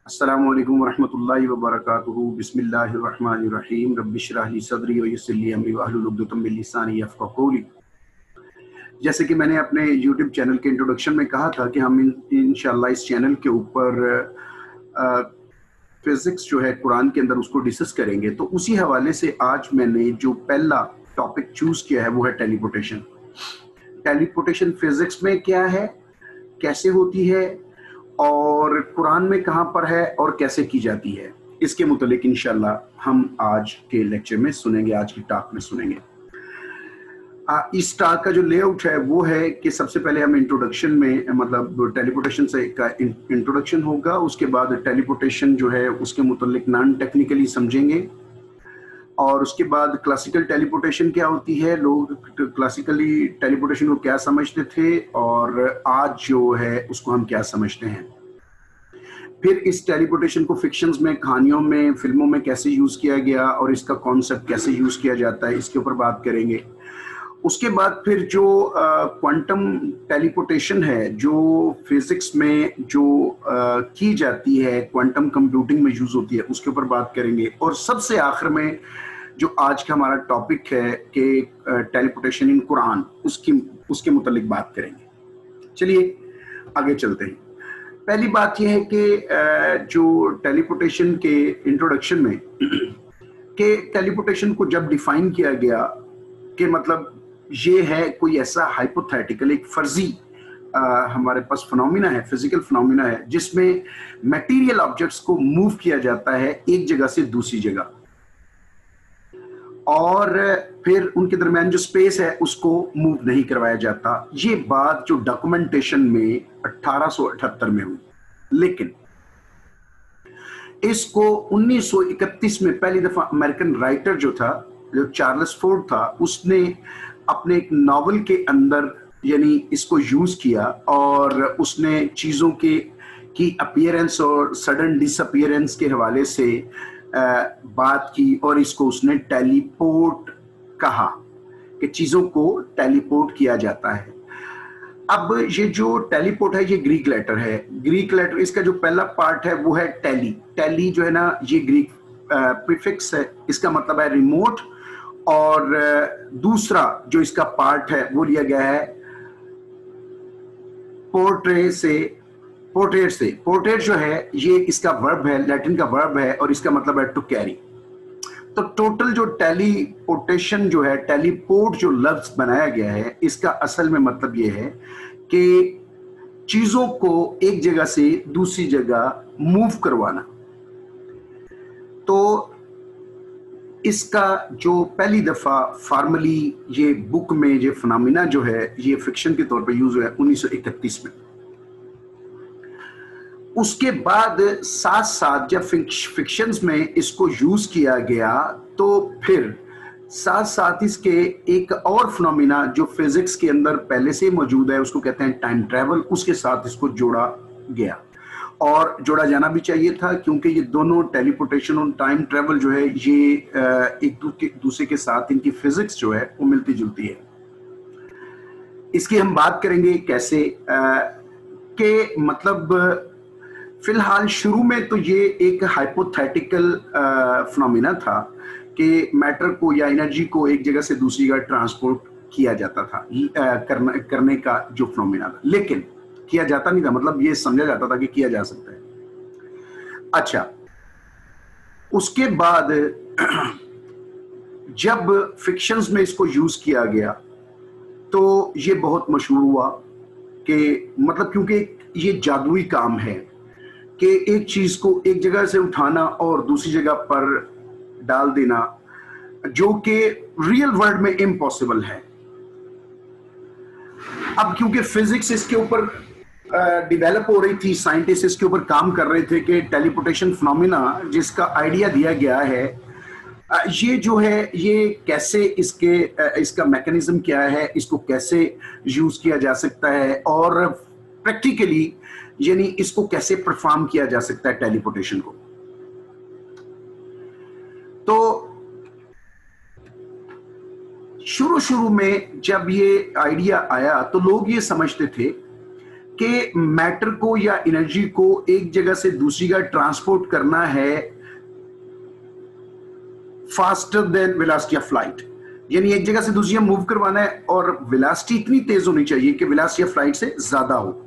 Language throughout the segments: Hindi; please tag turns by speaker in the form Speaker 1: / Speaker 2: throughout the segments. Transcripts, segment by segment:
Speaker 1: अस्सलामु अलैकुम वरहमतुल्लाहि वबरकातुहू बिस्मिल्लाहिर्रहमानिर्रहीम रब्बिश इश्रह ली सदरी व यस्सिर ली अमरी वहलुल उक़दतम मिन लिसानी यफ़क़हू क़ौली। जैसे कि मैंने अपने यूट्यूब चैनल के इंट्रोडक्शन में कहा था कि हम इंशाअल्लाह इस चैनल के ऊपर फिज़िक्स जो है कुरान के अंदर उसको डिस्कस करेंगे। तो उसी हवाले से आज मैंने जो पहला टॉपिक चूज़ किया है वो है टेलीपोर्टेशन। टेलीपोर्टेशन फिज़िक्स में क्या है, कैसे होती है और कुरान में कहाँ पर है और कैसे की जाती है, इसके मुतालिक इंशाअल्लाह हम आज के लेक्चर में सुनेंगे, आज की टॉक में सुनेंगे। इस टॉक का जो लेआउट है वो है कि सबसे पहले हम इंट्रोडक्शन में मतलब टेलीपोर्टेशन से का इंट्रोडक्शन होगा, उसके बाद टेलीपोर्टेशन जो है उसके मुतालिक नॉन टेक्निकली समझेंगे और उसके बाद क्लासिकल टेलीपोर्टेशन क्या होती है, लोग क्लासिकली टेलीपोर्टेशन को क्या समझते थे और आज जो है उसको हम क्या समझते हैं। फिर इस टेलीपोर्टेशन को फिक्शंस में, कहानियों में, फिल्मों में कैसे यूज़ किया गया और इसका कॉन्सेप्ट कैसे यूज़ किया जाता है, इसके ऊपर बात करेंगे। उसके बाद फिर जो क्वांटम टेलीपोर्टेशन है, जो फिजिक्स में जो की जाती है, क्वांटम कंप्यूटिंग में यूज़ होती है, उसके ऊपर बात करेंगे। और सबसे आखिर में जो आज का हमारा टॉपिक है कि टेलीपोर्टेशन इन कुरान, उसके मुतालिक बात करेंगे। चलिए आगे चलते हैं। पहली बात यह है कि जो टेलीपोर्टेशन के इंट्रोडक्शन में कि टेलीपोर्टेशन को जब डिफाइन किया गया कि मतलब ये है कोई ऐसा हाइपोथेटिकल, एक फर्जी हमारे पास फिनोमिना है, फिजिकल फिनोमिना है, जिसमें मटेरियल ऑब्जेक्ट्स को मूव किया जाता है एक जगह से दूसरी जगह और फिर उनके दरमियान जो स्पेस है उसको मूव नहीं करवाया जाता। ये बात जो डॉक्यूमेंटेशन में 1878 में हुई, लेकिन इसको 1931 में पहली दफा अमेरिकन राइटर जो था, जो चार्ल्स फोर्ड था, उसने अपने एक नॉवल के अंदर यानी इसको यूज किया और उसने चीजों की अपीयरेंस और सडन डिसअपीयरेंस के हवाले से बात की और इसको उसने टेलीपोर्ट कहा कि चीजों को टेलीपोर्ट किया जाता है। अब ये जो टेलीपोर्ट है ये ग्रीक लेटर है। ग्रीक लेटर, इसका जो पहला पार्ट है वो है टेली। टेली जो है ना, ये ग्रीक प्रीफिक्स है, इसका मतलब है रिमोट। और दूसरा जो इसका पार्ट है वो लिया गया है पोर्ट्रेट से। पोर्ट्रेट जो है ये इसका वर्ब है, लैटिन का वर्ब है और इसका मतलब है टू कैरी। तो टोटल जो टेलीपोर्टेशन जो है, टेलीपोर्ट जो लफ्ज बनाया गया है, इसका असल में मतलब ये है कि चीजों को एक जगह से दूसरी जगह मूव करवाना। तो इसका जो पहली दफा फॉर्मली ये बुक में ये फिनोमिना जो है ये फिक्शन के तौर पे यूज हुआ है 1931 में। उसके बाद साथ साथ जब फिक्शंस में इसको यूज किया गया तो फिर साथ साथ इसके एक और फिनोमिना जो फिजिक्स के अंदर पहले से मौजूद है, उसको कहते हैं टाइम ट्रैवल, उसके साथ इसको जोड़ा गया और जोड़ा जाना भी चाहिए था, क्योंकि ये दोनों टेलीपोर्टेशन और टाइम ट्रैवल जो है ये एक दूसरे के साथ इनकी फिजिक्स जो है वो मिलती जुलती है। इसकी हम बात करेंगे कैसे कि मतलब फिलहाल शुरू में तो ये एक हाइपोथेटिकल फिनोमिना था कि मैटर को या एनर्जी को एक जगह से दूसरी जगह ट्रांसपोर्ट किया जाता था, करने का जो फिनोमिना था, लेकिन किया जाता नहीं था, मतलब ये समझा जाता था कि किया जा सकता है। अच्छा, उसके बाद जब फिक्शंस में इसको यूज किया गया तो ये बहुत मशहूर हुआ कि मतलब क्योंकि ये जादुई काम है कि एक चीज को एक जगह से उठाना और दूसरी जगह पर डाल देना, जो कि रियल वर्ल्ड में इम्पॉसिबल है। अब क्योंकि फिजिक्स इसके ऊपर डेवलप हो रही थी, साइंटिस्ट इसके ऊपर काम कर रहे थे कि टेलीपोर्टेशन फिनोमिना जिसका आइडिया दिया गया है ये जो है ये कैसे इसका मैकेनिज्म क्या है, इसको कैसे यूज किया जा सकता है और प्रैक्टिकली यानी इसको कैसे परफॉर्म किया जा सकता है टेलीपोर्टेशन को। तो शुरू में जब ये आइडिया आया तो लोग ये समझते थे कि मैटर को या एनर्जी को एक जगह से दूसरी जगह ट्रांसपोर्ट करना है faster than velocity of light, यानी एक जगह से दूसरी जगह मूव करवाना है और वेलोसिटी इतनी तेज होनी चाहिए कि वेलोसिटी ऑफ लाइट से ज्यादा हो,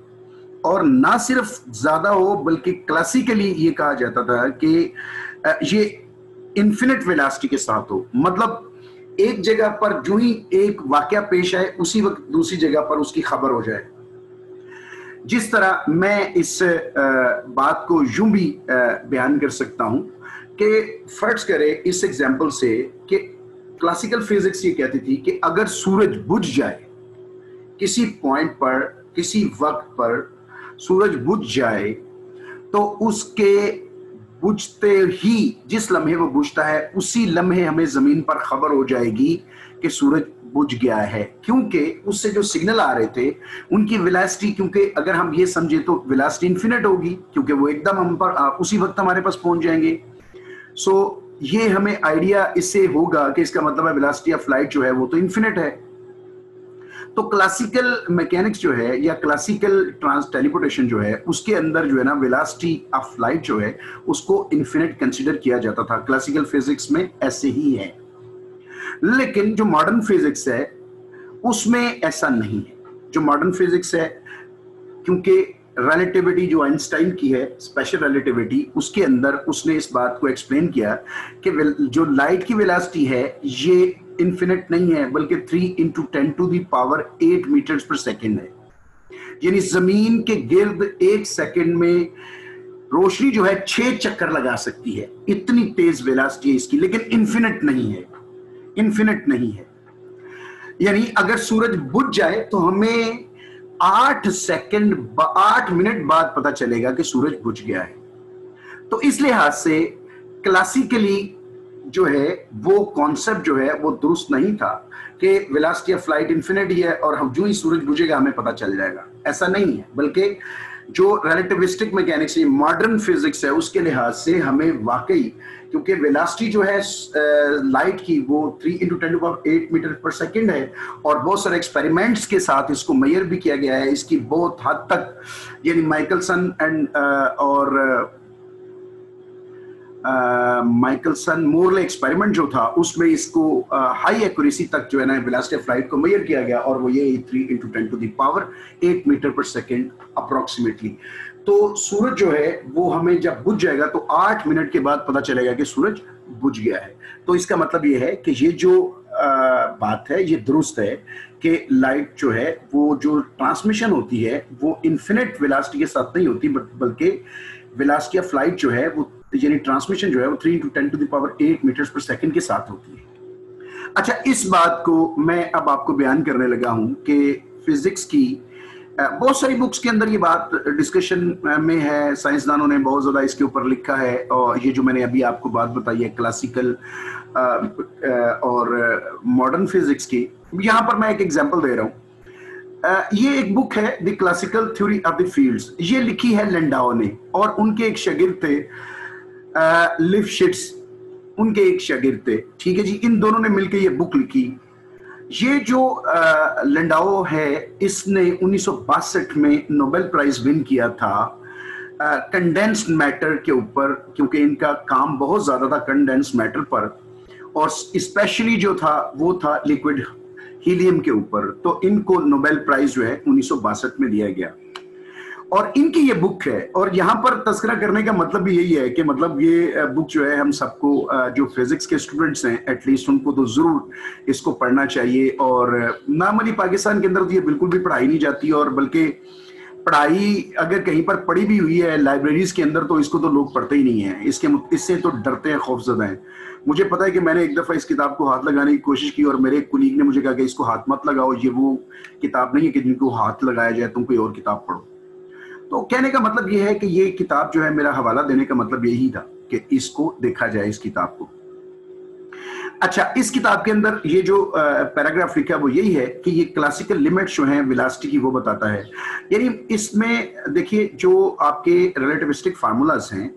Speaker 1: और ना सिर्फ ज्यादा हो बल्कि क्लासिकली ये कहा जाता था कि ये इन्फिनिट वेलोसिटी के साथ हो। मतलब एक जगह पर जो ही एक वाकया पेश आए उसी वक्त दूसरी जगह पर उसकी खबर हो जाए। जिस तरह मैं इस बात को यूं भी बयान कर सकता हूं कि फर्ज करें इस एग्जांपल से कि क्लासिकल फिजिक्स ये कहती थी कि अगर सूरज बुझ जाए, किसी पॉइंट पर किसी वक्त पर सूरज बुझ जाए, तो उसके बुझते ही जिस लम्हे वो बुझता है उसी लम्हे हमें जमीन पर खबर हो जाएगी कि सूरज बुझ गया है, क्योंकि उससे जो सिग्नल आ रहे थे उनकी वेलोसिटी, क्योंकि अगर हम ये समझे तो वेलोसिटी इन्फिनिट होगी क्योंकि वो एकदम हम पर उसी वक्त हमारे पास पहुंच जाएंगे। सो ये हमें आइडिया इससे होगा कि इसका मतलब है वेलोसिटी ऑफ लाइट जो है वो तो इन्फिनिट है। तो क्लासिकल मैकेनिक्स जो है या क्लासिकल टेलीपोर्टेशन जो है उसके अंदर जो है ना वेलोसिटी ऑफ लाइट जो है उसको इन्फिनिट कंसीडर किया जाता था। क्लासिकल फिजिक्स में ऐसे ही है, लेकिन जो मॉडर्न फिजिक्स है उसमें ऐसा नहीं है। जो मॉडर्न फिजिक्स है, क्योंकि रिलेटिविटी जो आइंस्टाइन की है, स्पेशल रिलेटिविटी, उसके अंदर उसने इस बात को एक्सप्लेन किया कि जो लाइट की वेलोसिटी है ये इन्फिनिट नहीं है बल्कि 3 × 10⁸ मीटर्स पर सेकेंड है। यानी जमीन के गिर्द एक सेकेंड में रोशनी जो है 6 चक्कर लगा सकती है, इतनी तेज वेलोसिटी है इसकी, लेकिन इन्फिनिट नहीं है, इन्फिनिट नहीं है। यानी अगर सूरज बुझ जाए तो हमें 8 मिनट बाद पता चलेगा कि सूरज बुझ गया है। तो इस लिहाज से क्लासिकली जो है वो कॉन्सेप्ट जो है वो दुरुस्त नहीं था कि वेलोसिटी ऑफ लाइट इन्फिनिट ही है और हम जो ही सूरज बुझेगा हमें पता चल जाएगा, ऐसा नहीं है। बल्कि जो रिलेटिविस्टिक मैकेनिक्स है, मॉडर्न फिजिक्स है, उसके लिहाज से हमें वाकई, क्योंकि वेलोसिटी जो है लाइट की वो 3 × 10⁸ मीटर पर सेकेंड है और बहुत सारे एक्सपेरिमेंट्स के साथ इसको मेजर भी किया गया है। इसकी बहुत हद तक, यानी माइकलसन और माइकलसन मोरले एक्सपेरिमेंट जो था उसमें इसको हाई एक्यूरेसी तक जो है ना वेलोसिटी ऑफ लाइट को मेजर किया गया और वो ये 3 × 10⁸ मीटर पर सेकेंड अप्रोक्सीमेटली। तो सूरज जो है वो हमें जब बुझ जाएगा तो 8 मिनट के बाद पता चलेगा कि सूरज बुझ गया है। तो इसका मतलब ये है कि ये जो बात है ये दुरुस्त है कि लाइट जो है वो जो ट्रांसमिशन होती है वो इन्फिनिट वेलोसिटी के साथ नहीं होती, बल्कि वेलोसिटी ऑफ लाइट जो है वो यानी ट्रांसमिशन जो है वो 3 × 10⁸ मीटर्स पर सेकेंड के साथ होती है। अच्छा, इस बात को मैं अब आपको बयान करने लगा हूं कि फिजिक्स की बहुत सारी बुक्स के अंदर ये बात डिस्कशन में है, साइंसदानों ने बहुत ज्यादा इसके ऊपर लिखा है, और ये जो मैंने अभी आपको बात बताई है क्लासिकल और मॉडर्न फिजिक्स की, यहां पर मैं एक एग्जांपल दे रहा हूं। ये एक बुक है the classical theory of the fields, ये लिखी है लैंडाओ ने, और उनके एक शागिर्द थे लिफशिट्ज, उनके एक शागिर्द थे। ठीक है जी, इन दोनों ने मिलकर ये बुक लिखी। ये जो लैंडाओ है इसने 1962 में नोबेल प्राइज विन किया था कंडेंस्ड मैटर के ऊपर, क्योंकि इनका काम बहुत ज्यादा था कंडेंस्ड मैटर पर, और स्पेशली जो था वो था लिक्विड हीलियम के ऊपर। तो इनको नोबेल प्राइज जो है 1962 में दिया गया, और इनकी ये बुक है। और यहाँ पर तस्करा करने का मतलब भी यही है कि मतलब ये बुक जो है हम सबको, जो फिजिक्स के स्टूडेंट्स हैं एटलीस्ट, उनको तो जरूर इसको पढ़ना चाहिए। और नॉर्मली पाकिस्तान के अंदर तो ये बिल्कुल भी पढ़ाई नहीं जाती, और बल्कि पढ़ाई अगर कहीं पर पढ़ी भी हुई है लाइब्रेरीज के अंदर तो इसको तो लोग पढ़ते ही नहीं है, इससे तो डरते हैं, खौफजदा हैं। मुझे पता है कि मैंने एक दफा इस किताब को हाथ लगाने की कोशिश की और मेरे एक कुलीग ने मुझे कहा कि इसको हाथ मत लगाओ, ये वो किताब नहीं है कि जिनको हाथ लगाया जाए, तुम कोई और किताब पढ़ो। तो कहने का मतलब यह है कि ये किताब जो है, मेरा हवाला देने का मतलब यही था कि इसको देखा जाए, इस किताब को। अच्छा, इस किताब के अंदर ये जो पैराग्राफ लिखा है वो यही है कि ये क्लासिकल लिमिट्स जो हैं वेलोसिटी की वो बताता है। यानी इसमें देखिए जो आपके रिलेटिविस्टिक फार्मूलाज हैं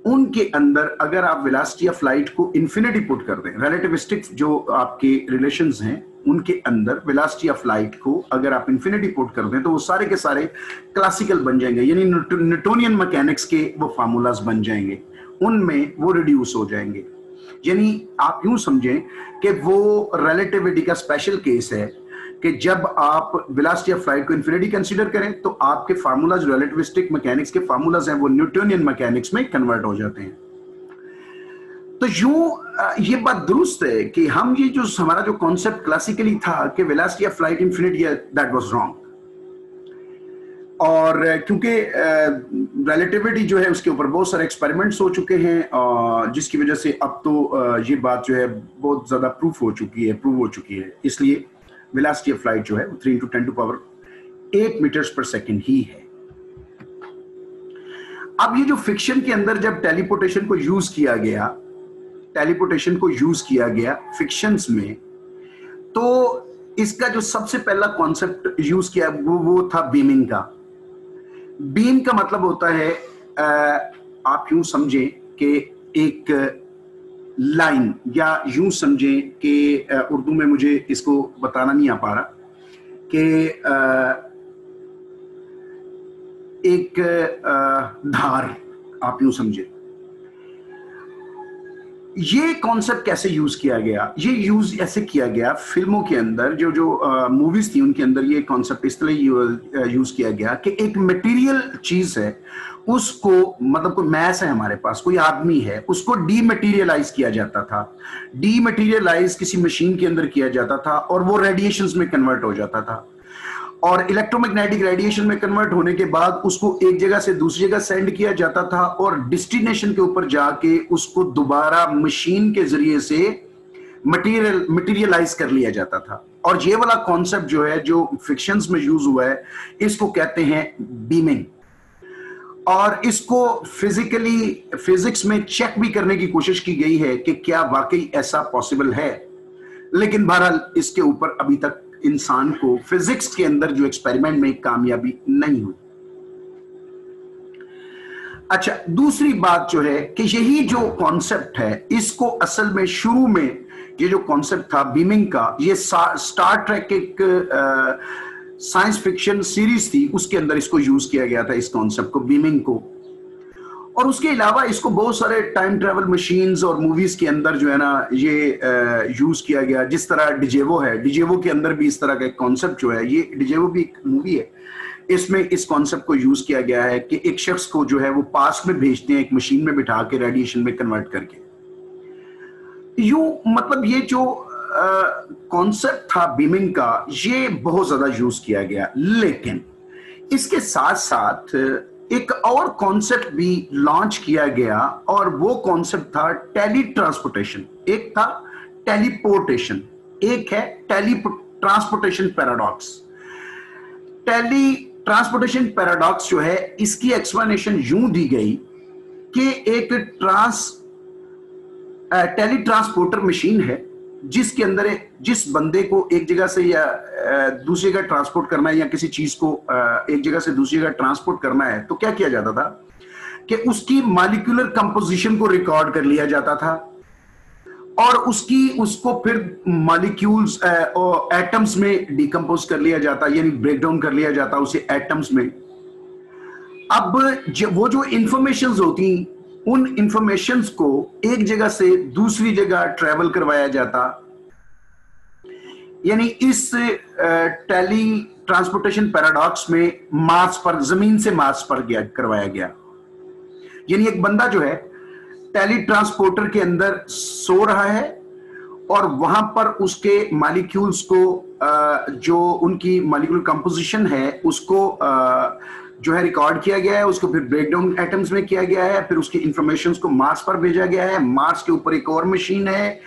Speaker 1: उनके अंदर अगर आप वेलोसिटी ऑफ लाइट को इन्फिनिटी पुट कर दें, रिलेटिविस्टिक जो आपके रिलेशंस हैं उनके अंदर वेलोसिटी ऑफ लाइट को अगर आप इन्फिनिटी पुट कर दें तो वो सारे के सारे क्लासिकल बन जाएंगे, यानी न्यूटोनियन मैकेनिक्स के वो फार्मूलाज बन जाएंगे, उनमें वो रिड्यूस हो जाएंगे। यानी आप यूं समझें कि वो रिलेटिविटी का स्पेशल केस है कि जब आप वेलोसिटी ऑफ लाइट को इन्फिनिटी कंसीडर करें तो आपके फार्मूलाज रिलेटिविस्टिक मैकेनिक्स के फार्मूलाज हैं वो न्यूटोनियन मैकेनिक्स में कन्वर्ट हो जाते हैं। तो यूं ये बात दुरुस्त है कि हम ये जो हमारा जो कॉन्सेप्ट क्लासिकली था कि velocity of light infinity, that was wrong. और क्योंकि रिलेटिविटी जो है उसके ऊपर बहुत सारे एक्सपेरिमेंट्स हो चुके हैं, जिसकी वजह से अब तो ये बात जो है बहुत ज्यादा प्रूव हो चुकी है, इसलिए वेलोसिटी ऑफ लाइट जो है 3 × 10⁸ मीटर्स पर सेकेंड ही है। अब ये जो फिक्शन के अंदर जब टेलीपोर्टेशन को यूज किया गया फिक्शंस में, तो इसका जो सबसे पहला कॉन्सेप्ट यूज किया वो था बीमिंग का। बीम का मतलब होता है, आप यूं समझें कि एक लाइन, या यूं समझें कि उर्दू में मुझे इसको बताना नहीं आ पा रहा कि एक धार, आप यूं समझें। ये कॉन्सेप्ट कैसे यूज किया गया? ये यूज ऐसे किया गया फिल्मों के अंदर, जो मूवीज थी उनके अंदर ये कॉन्सेप्ट इस तरह यूज किया गया कि एक मटेरियल चीज है, उसको मतलब कोई मैस है हमारे पास, कोई आदमी है, उसको डीमटेरियलाइज किया जाता था। डीमटेरियलाइज किसी मशीन के अंदर किया जाता था और वो रेडिएशंस में कन्वर्ट हो जाता था, और इलेक्ट्रोमैग्नेटिक रेडिएशन में कन्वर्ट होने के बाद उसको एक जगह से दूसरी जगह सेंड किया जाता था और डेस्टिनेशन के ऊपर जाके उसको दोबारा मशीन के जरिए से मटेरियलाइज कर लिया जाता था। और ये वाला कॉन्सेप्ट जो है, जो फिक्शंस में यूज हुआ है, इसको कहते हैं बीमिंग। और इसको फिजिक्स में चेक भी करने की कोशिश की गई है कि क्या वाकई ऐसा पॉसिबल है, लेकिन बहरहाल इसके ऊपर अभी तक इंसान को फिजिक्स के अंदर जो एक्सपेरिमेंट में कामयाबी नहीं हुई। अच्छा, दूसरी बात जो है कि यही जो कॉन्सेप्ट है, इसको असल में शुरू में ये जो कॉन्सेप्ट था बीमिंग का, ये स्टार ट्रेक एक साइंस फिक्शन सीरीज थी, उसके अंदर इसको यूज किया गया था, इस कॉन्सेप्ट को, बीमिंग को। और उसके अलावा इसको बहुत सारे टाइम ट्रैवल मशीन्स और मूवीज के अंदर जो है ना ये यूज किया गया। जिस तरह डिजेवो है, डिजेवो के अंदर भी इस तरह का एक कॉन्सेप्ट जो है, ये डिजेवो भी एक मूवी है, इसमें इस कॉन्सेप्ट को यूज किया गया है कि एक शख्स को जो है वो पास्ट में भेजते हैं एक मशीन में बिठा के, रेडिएशन में कन्वर्ट करके। यूं मतलब ये जो कॉन्सेप्ट था बीमिंग का, ये बहुत ज्यादा यूज किया गया। लेकिन इसके साथ साथ एक और कॉन्सेप्ट भी लॉन्च किया गया, और वो कॉन्सेप्ट था टेली ट्रांसपोर्टेशन। एक था टेलीपोर्टेशन, एक है teletransportation paradox. Teletransportation paradox जो है, इसकी एक्सप्लेनेशन यूं दी गई कि एक टेली ट्रांसपोर्टर मशीन है जिसके अंदर जिस बंदे को एक जगह से या दूसरी जगह ट्रांसपोर्ट करना है, या किसी चीज को एक जगह से दूसरी जगह ट्रांसपोर्ट करना है, तो क्या किया जाता था कि उसकी मॉलिक्यूलर कंपोजिशन को रिकॉर्ड कर लिया जाता था, और उसको फिर मॉलिक्यूल्स एटम्स में डिकम्पोज कर लिया जाता, यानी ब्रेकडाउन कर लिया जाता उसे एटम्स में। अब वो जो इंफॉर्मेशंस होती, उन इंफॉर्मेशंस को एक जगह से दूसरी जगह ट्रेवल करवाया जाता, यानी इस टेली ट्रांसपोर्टेशन पैराडॉक्स में मार्स पर, जमीन से मार्स पर करवाया गया। यानी एक बंदा जो है टेली ट्रांसपोर्टर के अंदर सो रहा है, और वहां पर उसके मॉलिक्यूल्स को जो उनकी मॉलिक्यूलर कंपोजिशन है उसको जो है रिकॉर्ड किया गया है, उसको फिर ब्रेकडाउन एटम्स में किया गया है, फिर उसकी इंफॉर्मेशंस को मार्स पर भेजा गया है। मार्स के ऊपर एक और मशीन है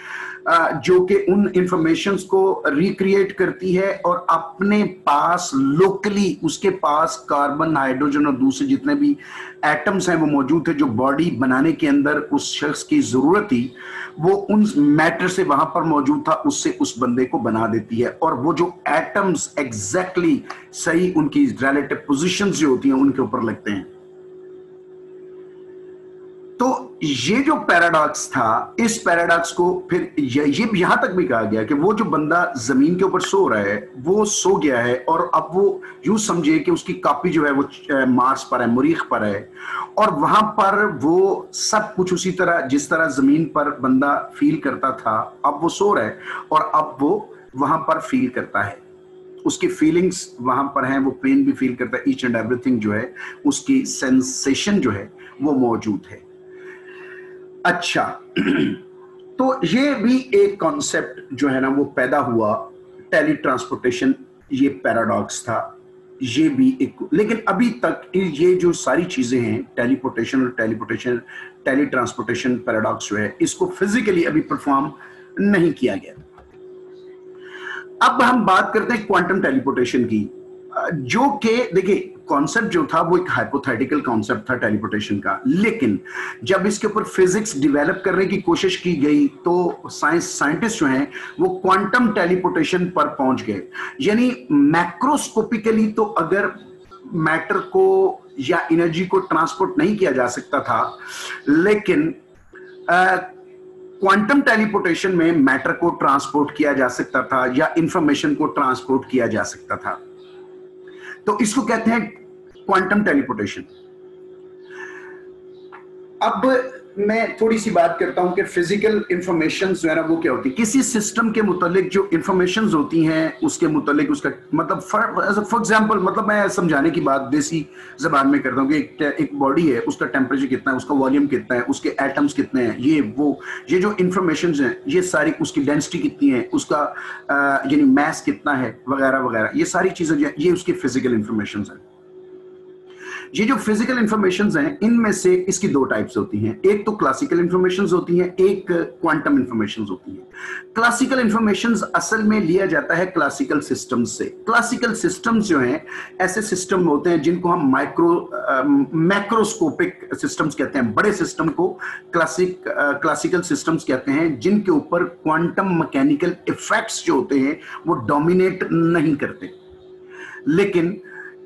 Speaker 1: जो कि उन इंफॉर्मेशंस को रिक्रिएट करती है, और अपने पास लोकली उसके पास कार्बन, हाइड्रोजन और दूसरे जितने भी एटम्स हैं वो मौजूद थे, जो बॉडी बनाने के अंदर उस शख्स की जरूरत थी, वो उन मैटर से वहां पर मौजूद था, उससे उस बंदे को बना देती है। और वो जो एटम्स एग्जैक्टली सही उनकी रिलेटिव पोजीशंस जो होती हैं उनके ऊपर लगते हैं। तो ये जो पैराडॉक्स था, इस पैराडॉक्स को फिर ये यहां तक भी कहा गया कि वो जो बंदा जमीन के ऊपर सो रहा है वो सो गया है, और अब वो यूं समझे कि उसकी कॉपी जो है वो मार्स पर है, मरीख पर है, और वहां पर वो सब कुछ उसी तरह जिस तरह जमीन पर बंदा फील करता था, अब वो सो रहा है और अब वो वहां पर फील करता है, उसकी फीलिंग्स वहां पर हैं, वो पेन भी फील करता है, ईच एंड एवरीथिंग जो है उसकी सेंसेशन जो है वो मौजूद है। अच्छा, तो ये भी एक कॉन्सेप्ट जो है ना वो पैदा हुआ, टेली ट्रांसपोर्टेशन, ये पैराडॉक्स था, ये भी एक। लेकिन अभी तक ये जो सारी चीजें हैं, टेलीपोर्टेशन और टेली ट्रांसपोर्टेशन पैराडॉक्स जो है, इसको फिजिकली अभी परफॉर्म नहीं किया गया। अब हम बात करते हैं क्वांटम टेलीपोर्टेशन की, जो कि देखिए कॉन्सेप्ट जो था वो एक हाइपोथेटिकल कॉन्सेप्ट था टेलीपोर्टेशन का, लेकिन जब इसके ऊपर फिजिक्स डेवलप करने की कोशिश की गई तो साइंटिस्ट जो हैं वो क्वांटम टेलीपोर्टेशन पर पहुंच गए। यानी मैक्रोस्कोपिकली तो अगर मैटर को या एनर्जी को ट्रांसपोर्ट नहीं किया जा सकता था, लेकिन क्वांटम टेलीपोर्टेशन में मैटर को ट्रांसपोर्ट किया जा सकता था या इंफॉर्मेशन को ट्रांसपोर्ट किया जा सकता था। तो इसको कहते हैं क्वांटम टेलीपोर्टेशन। अब मैं थोड़ी सी बात करता हूं कि फिजिकल इंफॉर्मेशन जो है ना वो क्या होती है। किसी सिस्टम के मुतालिक जो इंफॉर्मेशन होती हैं उसके मुतालिक उसका मतलब फॉर एग्जांपल, मतलब मैं समझाने की बात देसी जबान में करता हूं कि एक बॉडी है, उसका टेम्परेचर कितना है, उसका वॉल्यूम कितना है, उसके एटम्स कितने हैं, ये जो इंफॉर्मेशन हैं ये सारी, उसकी डेंसिटी कितनी है, उसका यानी मैस कितना है, वगैरह वगैरह, ये सारी चीजें ये उसकी फिजिकल इंफॉर्मेशन है। ये जो फिजिकल इंफॉर्मेशंस हैं इनमें से इसकी दो टाइप्स होती हैं, एक तो क्लासिकल इंफॉर्मेशंस होती हैं, एक क्वांटम इंफॉर्मेशंस होती हैं। क्लासिकल इंफॉर्मेशंस असल में लिया जाता है क्लासिकल सिस्टम्स से। क्लासिकल सिस्टम्स जो हैं ऐसे सिस्टम होते हैं जिनको हम मैक्रोस्कोपिक सिस्टम्स कहते हैं। बड़े सिस्टम को क्लासिकल सिस्टम्स कहते हैं, जिनके ऊपर क्वांटम मैकेनिकल इफेक्ट्स जो होते हैं वो डोमिनेट नहीं करते। लेकिन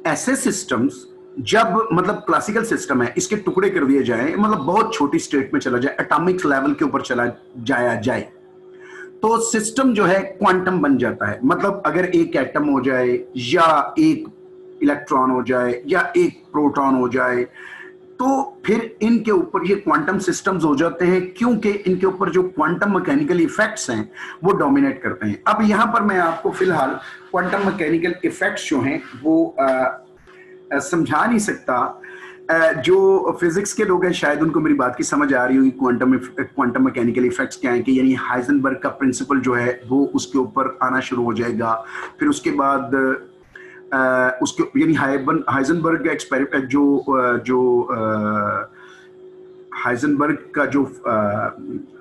Speaker 1: ऐसे सिस्टम्स जब मतलब क्लासिकल सिस्टम है, इसके टुकड़े कर दिए जाए, मतलब बहुत छोटी स्टेट में चला जाए, एटॉमिक लेवल के ऊपर चला जाए, तो सिस्टम जो है क्वांटम बन जाता है। मतलब अगर एक एटम हो जाए या एक इलेक्ट्रॉन हो जाए या एक प्रोटॉन हो जाए, तो फिर इनके ऊपर ये क्वांटम सिस्टम्स हो जाते हैं, क्योंकि इनके ऊपर जो क्वांटम मैकेनिकल इफेक्ट्स हैं वो डोमिनेट करते हैं। अब यहां पर मैं आपको फिलहाल क्वांटम मैकेनिकल इफेक्ट्स जो हैं वो समझा नहीं सकता। जो फिजिक्स के लोग हैं शायद उनको मेरी बात की समझ आ रही होगी क्वांटम मैकेनिकल इफेक्ट्स क्या हैं, कि यानी हाइजेनबर्ग का प्रिंसिपल जो है वो उसके ऊपर आना शुरू हो जाएगा। फिर उसके बाद उसके यानी हाइजेनबर्ग का एक्सपेरिमेंट जो हाइजेनबर्ग का जो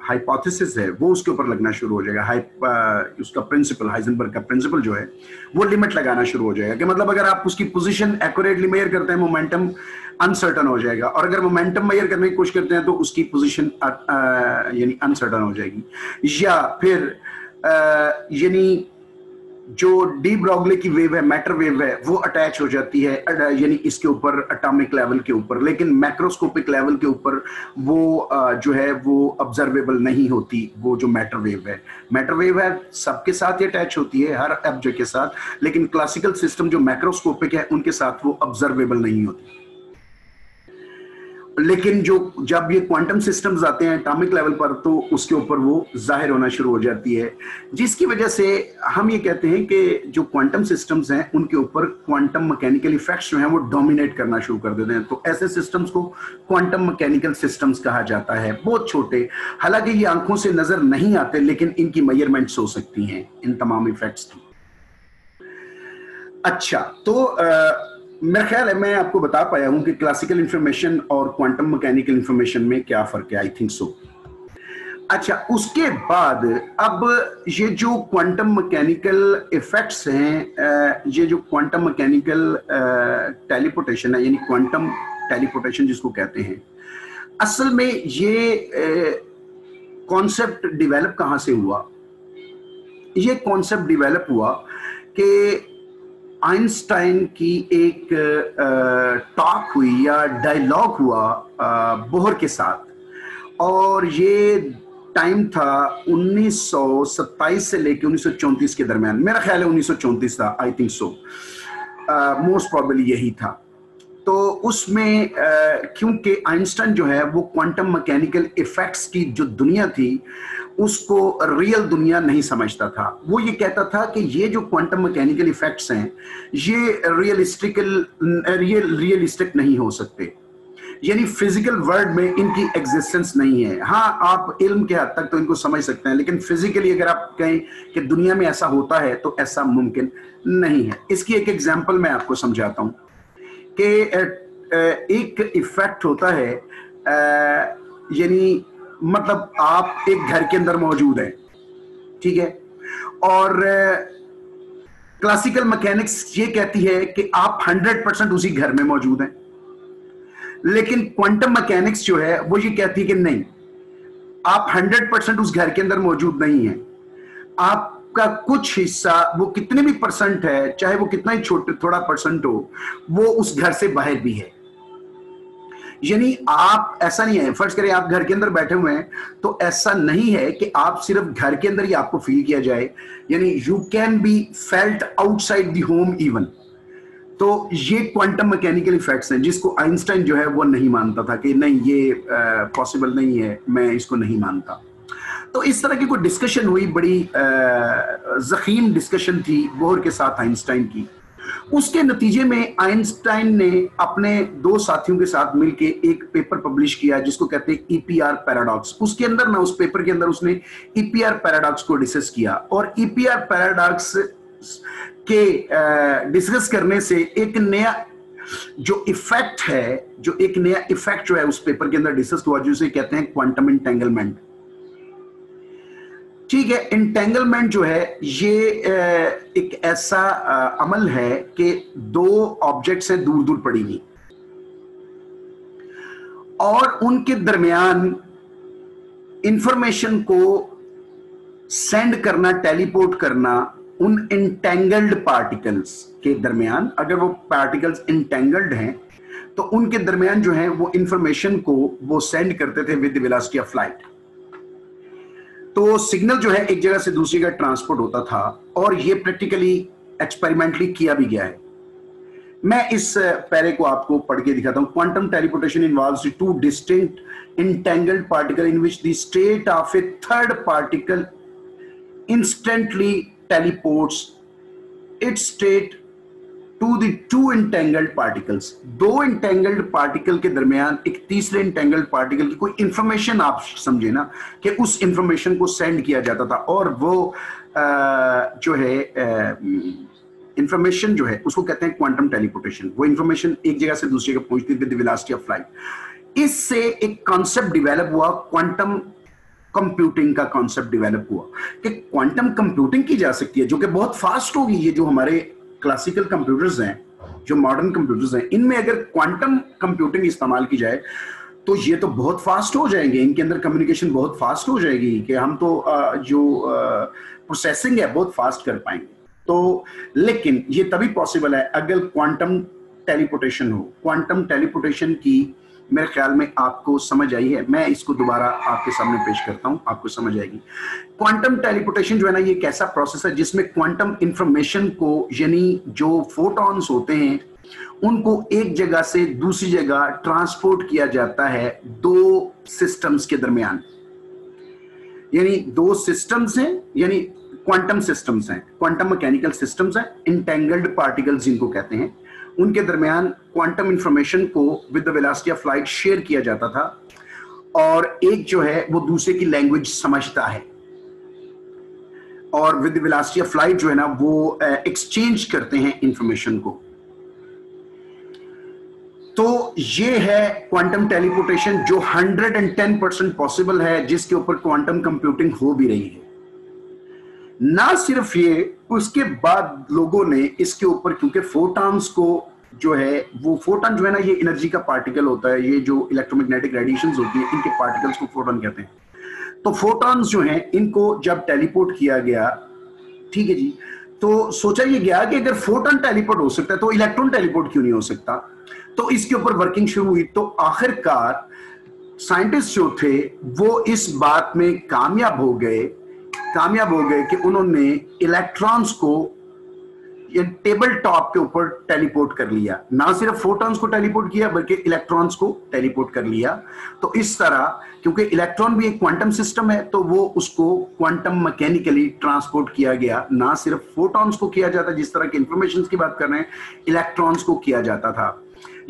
Speaker 1: हाइपोथेसिस है वो उसके ऊपर लगना शुरू हो जाएगा। उसका प्रिंसिपल, हाइजेनबर्ग का प्रिंसिपल जो है वो लिमिट लगाना शुरू हो जाएगा, कि मतलब अगर आप उसकी पोजीशन एक्यूरेटली मेजर करते हैं, मोमेंटम अनसर्टन हो जाएगा, और अगर मोमेंटम मेजर करने की कोशिश करते हैं तो उसकी पोजीशन यानी अनसर्टन हो जाएगी। या फिर यानी जो डी ब्रॉगली की वेव है, मैटर वेव है, वो अटैच हो जाती है यानी इसके ऊपर एटॉमिक लेवल के ऊपर, लेकिन मैक्रोस्कोपिक लेवल के ऊपर वो जो है वो ऑब्जर्वेबल नहीं होती। वो जो मैटर वेव है सबके साथ ही अटैच होती है, हर ऑब्जेक्ट के साथ, लेकिन क्लासिकल सिस्टम जो मैक्रोस्कोपिक है उनके साथ वो ऑब्जर्वेबल नहीं होती। लेकिन जब ये क्वांटम सिस्टम्स आते हैं एटॉमिक लेवल पर, तो उसके ऊपर वो जाहिर होना शुरू हो जाती है, जिसकी वजह से हम ये कहते हैं कि जो क्वांटम सिस्टम्स हैं उनके ऊपर क्वांटम मैकेनिकल इफेक्ट्स जो हैं वो डोमिनेट करना शुरू कर देते हैं। तो ऐसे सिस्टम्स को क्वांटम मैकेनिकल सिस्टम्स कहा जाता है। बहुत छोटे, हालांकि ये आंखों से नजर नहीं आते, लेकिन इनकी मेजरमेंट्स हो सकती हैं इन तमाम इफेक्ट्स की। अच्छा, तो मेरा ख्याल है मैं आपको बता पाया हूं कि क्लासिकल इंफॉर्मेशन और क्वांटम मैकेनिकल इंफॉर्मेशन में क्या फर्क है। I think so. अच्छा, उसके बाद अब ये जो क्वांटम मैकेनिकल इफेक्ट्स हैं, ये जो क्वांटम मैकेनिकल टेलीपोर्टेशन है, यानी क्वांटम टेलीपोर्टेशन जिसको कहते हैं, असल में ये कॉन्सेप्ट डेवलप कहां से हुआ? ये कॉन्सेप्ट डेवलप हुआ कि आइंस्टाइन की एक टॉक हुई या डायलॉग हुआ बोहर के साथ। और ये टाइम था 1927 से लेके 1934 के दरमियान, मेरा ख्याल है 1934 था, I think so, most probably यही था। तो उसमें क्योंकि आइंस्टाइन जो है वो क्वांटम मैकेनिकल इफेक्ट्स की जो दुनिया थी उसको रियल दुनिया नहीं समझता था। वो ये कहता था कि ये जो क्वांटम मैकेनिकल इफेक्ट्स हैं ये रियलिस्टिक नहीं हो सकते, यानी फिजिकल वर्ल्ड में इनकी एग्जिस्टेंस नहीं है। हाँ, आप इल्म के हद तक तो इनको समझ सकते हैं, लेकिन फिजिकली अगर आप कहें कि दुनिया में ऐसा होता है तो ऐसा मुमकिन नहीं है। इसकी एक एग्जांपल मैं आपको समझाता हूं कि एक इफेक्ट होता है, यानी मतलब आप एक घर के अंदर मौजूद हैं, ठीक है, और क्लासिकल मैकेनिक्स ये कहती है कि आप 100% उसी घर में मौजूद हैं, लेकिन क्वांटम मैकेनिक्स जो है वो ये कहती है कि नहीं, आप 100% उस घर के अंदर मौजूद नहीं हैं। आपका कुछ हिस्सा, वो कितने भी परसेंट है, चाहे वो कितना ही थोड़ा परसेंट हो, वो उस घर से बाहर भी है। यानी आप, ऐसा नहीं है, फर्ज करें आप घर के अंदर बैठे हुए हैं, तो ऐसा नहीं है कि आप सिर्फ घर के अंदर ही आपको फील किया जाए, यानी you can be felt outside the home even. तो ये क्वांटम मैकेनिकल इफेक्ट्स हैं जिसको आइंस्टाइन जो है वो नहीं मानता था कि नहीं ये पॉसिबल नहीं है, मैं इसको नहीं मानता। तो इस तरह की कोई डिस्कशन हुई, बड़ी ज़ख़ीम डिस्कशन थी बोहर के साथ आइंस्टाइन की। उसके नतीजे में आइंस्टाइन ने अपने दो साथियों के साथ मिलकर एक पेपर पब्लिश किया जिसको कहते हैं ईपीआर पैराडॉक्स। उसके अंदर ना, उस पेपर के अंदर उसने ईपीआर पैराडॉक्स को डिस्कस किया, और ईपीआर पैराडॉक्स के डिस्कस करने से एक नया जो इफेक्ट है, जो एक नया इफेक्ट जो है उस पेपर के अंदर डिस्कस हुआ, जिसे कहते हैं क्वांटम इंटेंगलमेंट। ठीक है, इंटेंगलमेंट जो है ये एक ऐसा अमल है कि दो ऑब्जेक्ट्स हैं दूर दूर पड़ी हुई, और उनके दरमियान इंफॉर्मेशन को सेंड करना, टेलीपोर्ट करना, उन इंटेंगल्ड पार्टिकल्स के दरमियान, अगर वो पार्टिकल्स इंटेंगल्ड हैं तो उनके दरमियान जो है वो इंफॉर्मेशन को वो सेंड करते थे with the velocity of light. तो सिग्नल जो है एक जगह से दूसरी जगह ट्रांसपोर्ट होता था, और ये प्रैक्टिकली एक्सपेरिमेंटली किया भी गया है। मैं इस पैरे को आपको पढ़ के दिखाता हूं। Quantum teleportation involves two distinct entangled particle in which the state of A third particle instantly teleports its state to the two entangled particles। दो entangled particle के दरमियान एक तीसरे entangled particle की कोई इंफॉर्मेशन, आप समझे ना, कि उस इंफॉर्मेशन को सेंड किया जाता था, और वो जो है इंफॉर्मेशन जो है उसको कहते हैं क्वांटम टेलीपोर्टेशन। वो इंफॉर्मेशन एक जगह से दूसरी जगह पहुंचती है with the velocity of light. इससे एक कॉन्सेप्ट डेवलप हुआ, क्वांटम कंप्यूटिंग का कॉन्सेप्ट डेवलप हुआ कि क्वांटम कंप्यूटिंग की जा सकती है, जो कि बहुत फास्ट होगी। ये जो हमारे क्लासिकल कंप्यूटर्स हैं, जो मॉडर्न कंप्यूटर्स हैं, इनमें अगर क्वांटम कंप्यूटिंग इस्तेमाल की जाए तो ये तो बहुत फास्ट हो जाएंगे, इनके अंदर कम्युनिकेशन बहुत फास्ट हो जाएगी कि हम तो जो प्रोसेसिंग है बहुत फास्ट कर पाएंगे। तो लेकिन ये तभी पॉसिबल है अगर क्वांटम टेलीपोर्टेशन हो। क्वांटम टेलीपोर्टेशन की मेरे ख्याल में आपको समझ आई है, मैं इसको दोबारा आपके सामने पेश करता हूं, आपको समझ आएगी। क्वांटम टेलीपोर्टेशन जो है ना, ये एक ऐसा प्रोसेस है जिसमें क्वांटम इंफॉर्मेशन को, यानी जो फोटॉन्स होते हैं, उनको एक जगह से दूसरी जगह ट्रांसपोर्ट किया जाता है दो सिस्टम्स के दरमियान। यानी दो सिस्टम्स हैं, यानी क्वांटम सिस्टम्स हैं, क्वांटम मैकेनिकल सिस्टम्स हैं, इंटेंगल्ड पार्टिकल्स जिनको कहते हैं, उनके दरमियान क्वांटम इंफॉर्मेशन को with the velocity of light share किया जाता था, और एक जो है वो दूसरे की लैंग्वेज समझता है, और with the velocity of light जो है ना वो एक्सचेंज करते हैं इंफॉर्मेशन को। तो ये है क्वांटम टेलीपोर्टेशन जो 110% पॉसिबल है, जिसके ऊपर क्वांटम कंप्यूटिंग हो भी रही है। ना सिर्फ ये, उसके बाद लोगों ने इसके ऊपर, क्योंकि फोटॉन्स को जो है, वो फोटॉन जो है ना, ये एनर्जी का पार्टिकल होता है, ये जो इलेक्ट्रोमैग्नेटिक रेडिएशंस होती है, इनके पार्टिकल्स को फोटॉन कहते हैं। तो फोटॉन्स जो हैं, इनको जब टेलीपोर्ट किया गया, ठीक है जी, तो सोचा ये गया कि अगर फोटॉन टेलीपोर्ट हो सकता है तो इलेक्ट्रॉन टेलीपोर्ट क्यों नहीं हो सकता। तो इसके ऊपर वर्किंग शुरू हुई। तो आखिरकार साइंटिस्ट जो थे वो इस बात में कामयाब हो गए कि उन्होंने इलेक्ट्रॉन्स को ये टेबल टॉप के ऊपर टेलीपोर्ट कर लिया। ना सिर्फ फोटॉन्स को टेलीपोर्ट किया बल्कि इलेक्ट्रॉन्स को टेलीपोर्ट कर लिया। तो इस तरह, क्योंकि इलेक्ट्रॉन भी एक क्वांटम सिस्टम है, तो वो उसको क्वांटम मैकेनिकली ट्रांसपोर्ट किया गया। ना सिर्फ फोटॉन्स को किया जाता, जिस तरह के इंफॉर्मेशन की बात कर रहे हैं, इलेक्ट्रॉन्स को किया जाता था।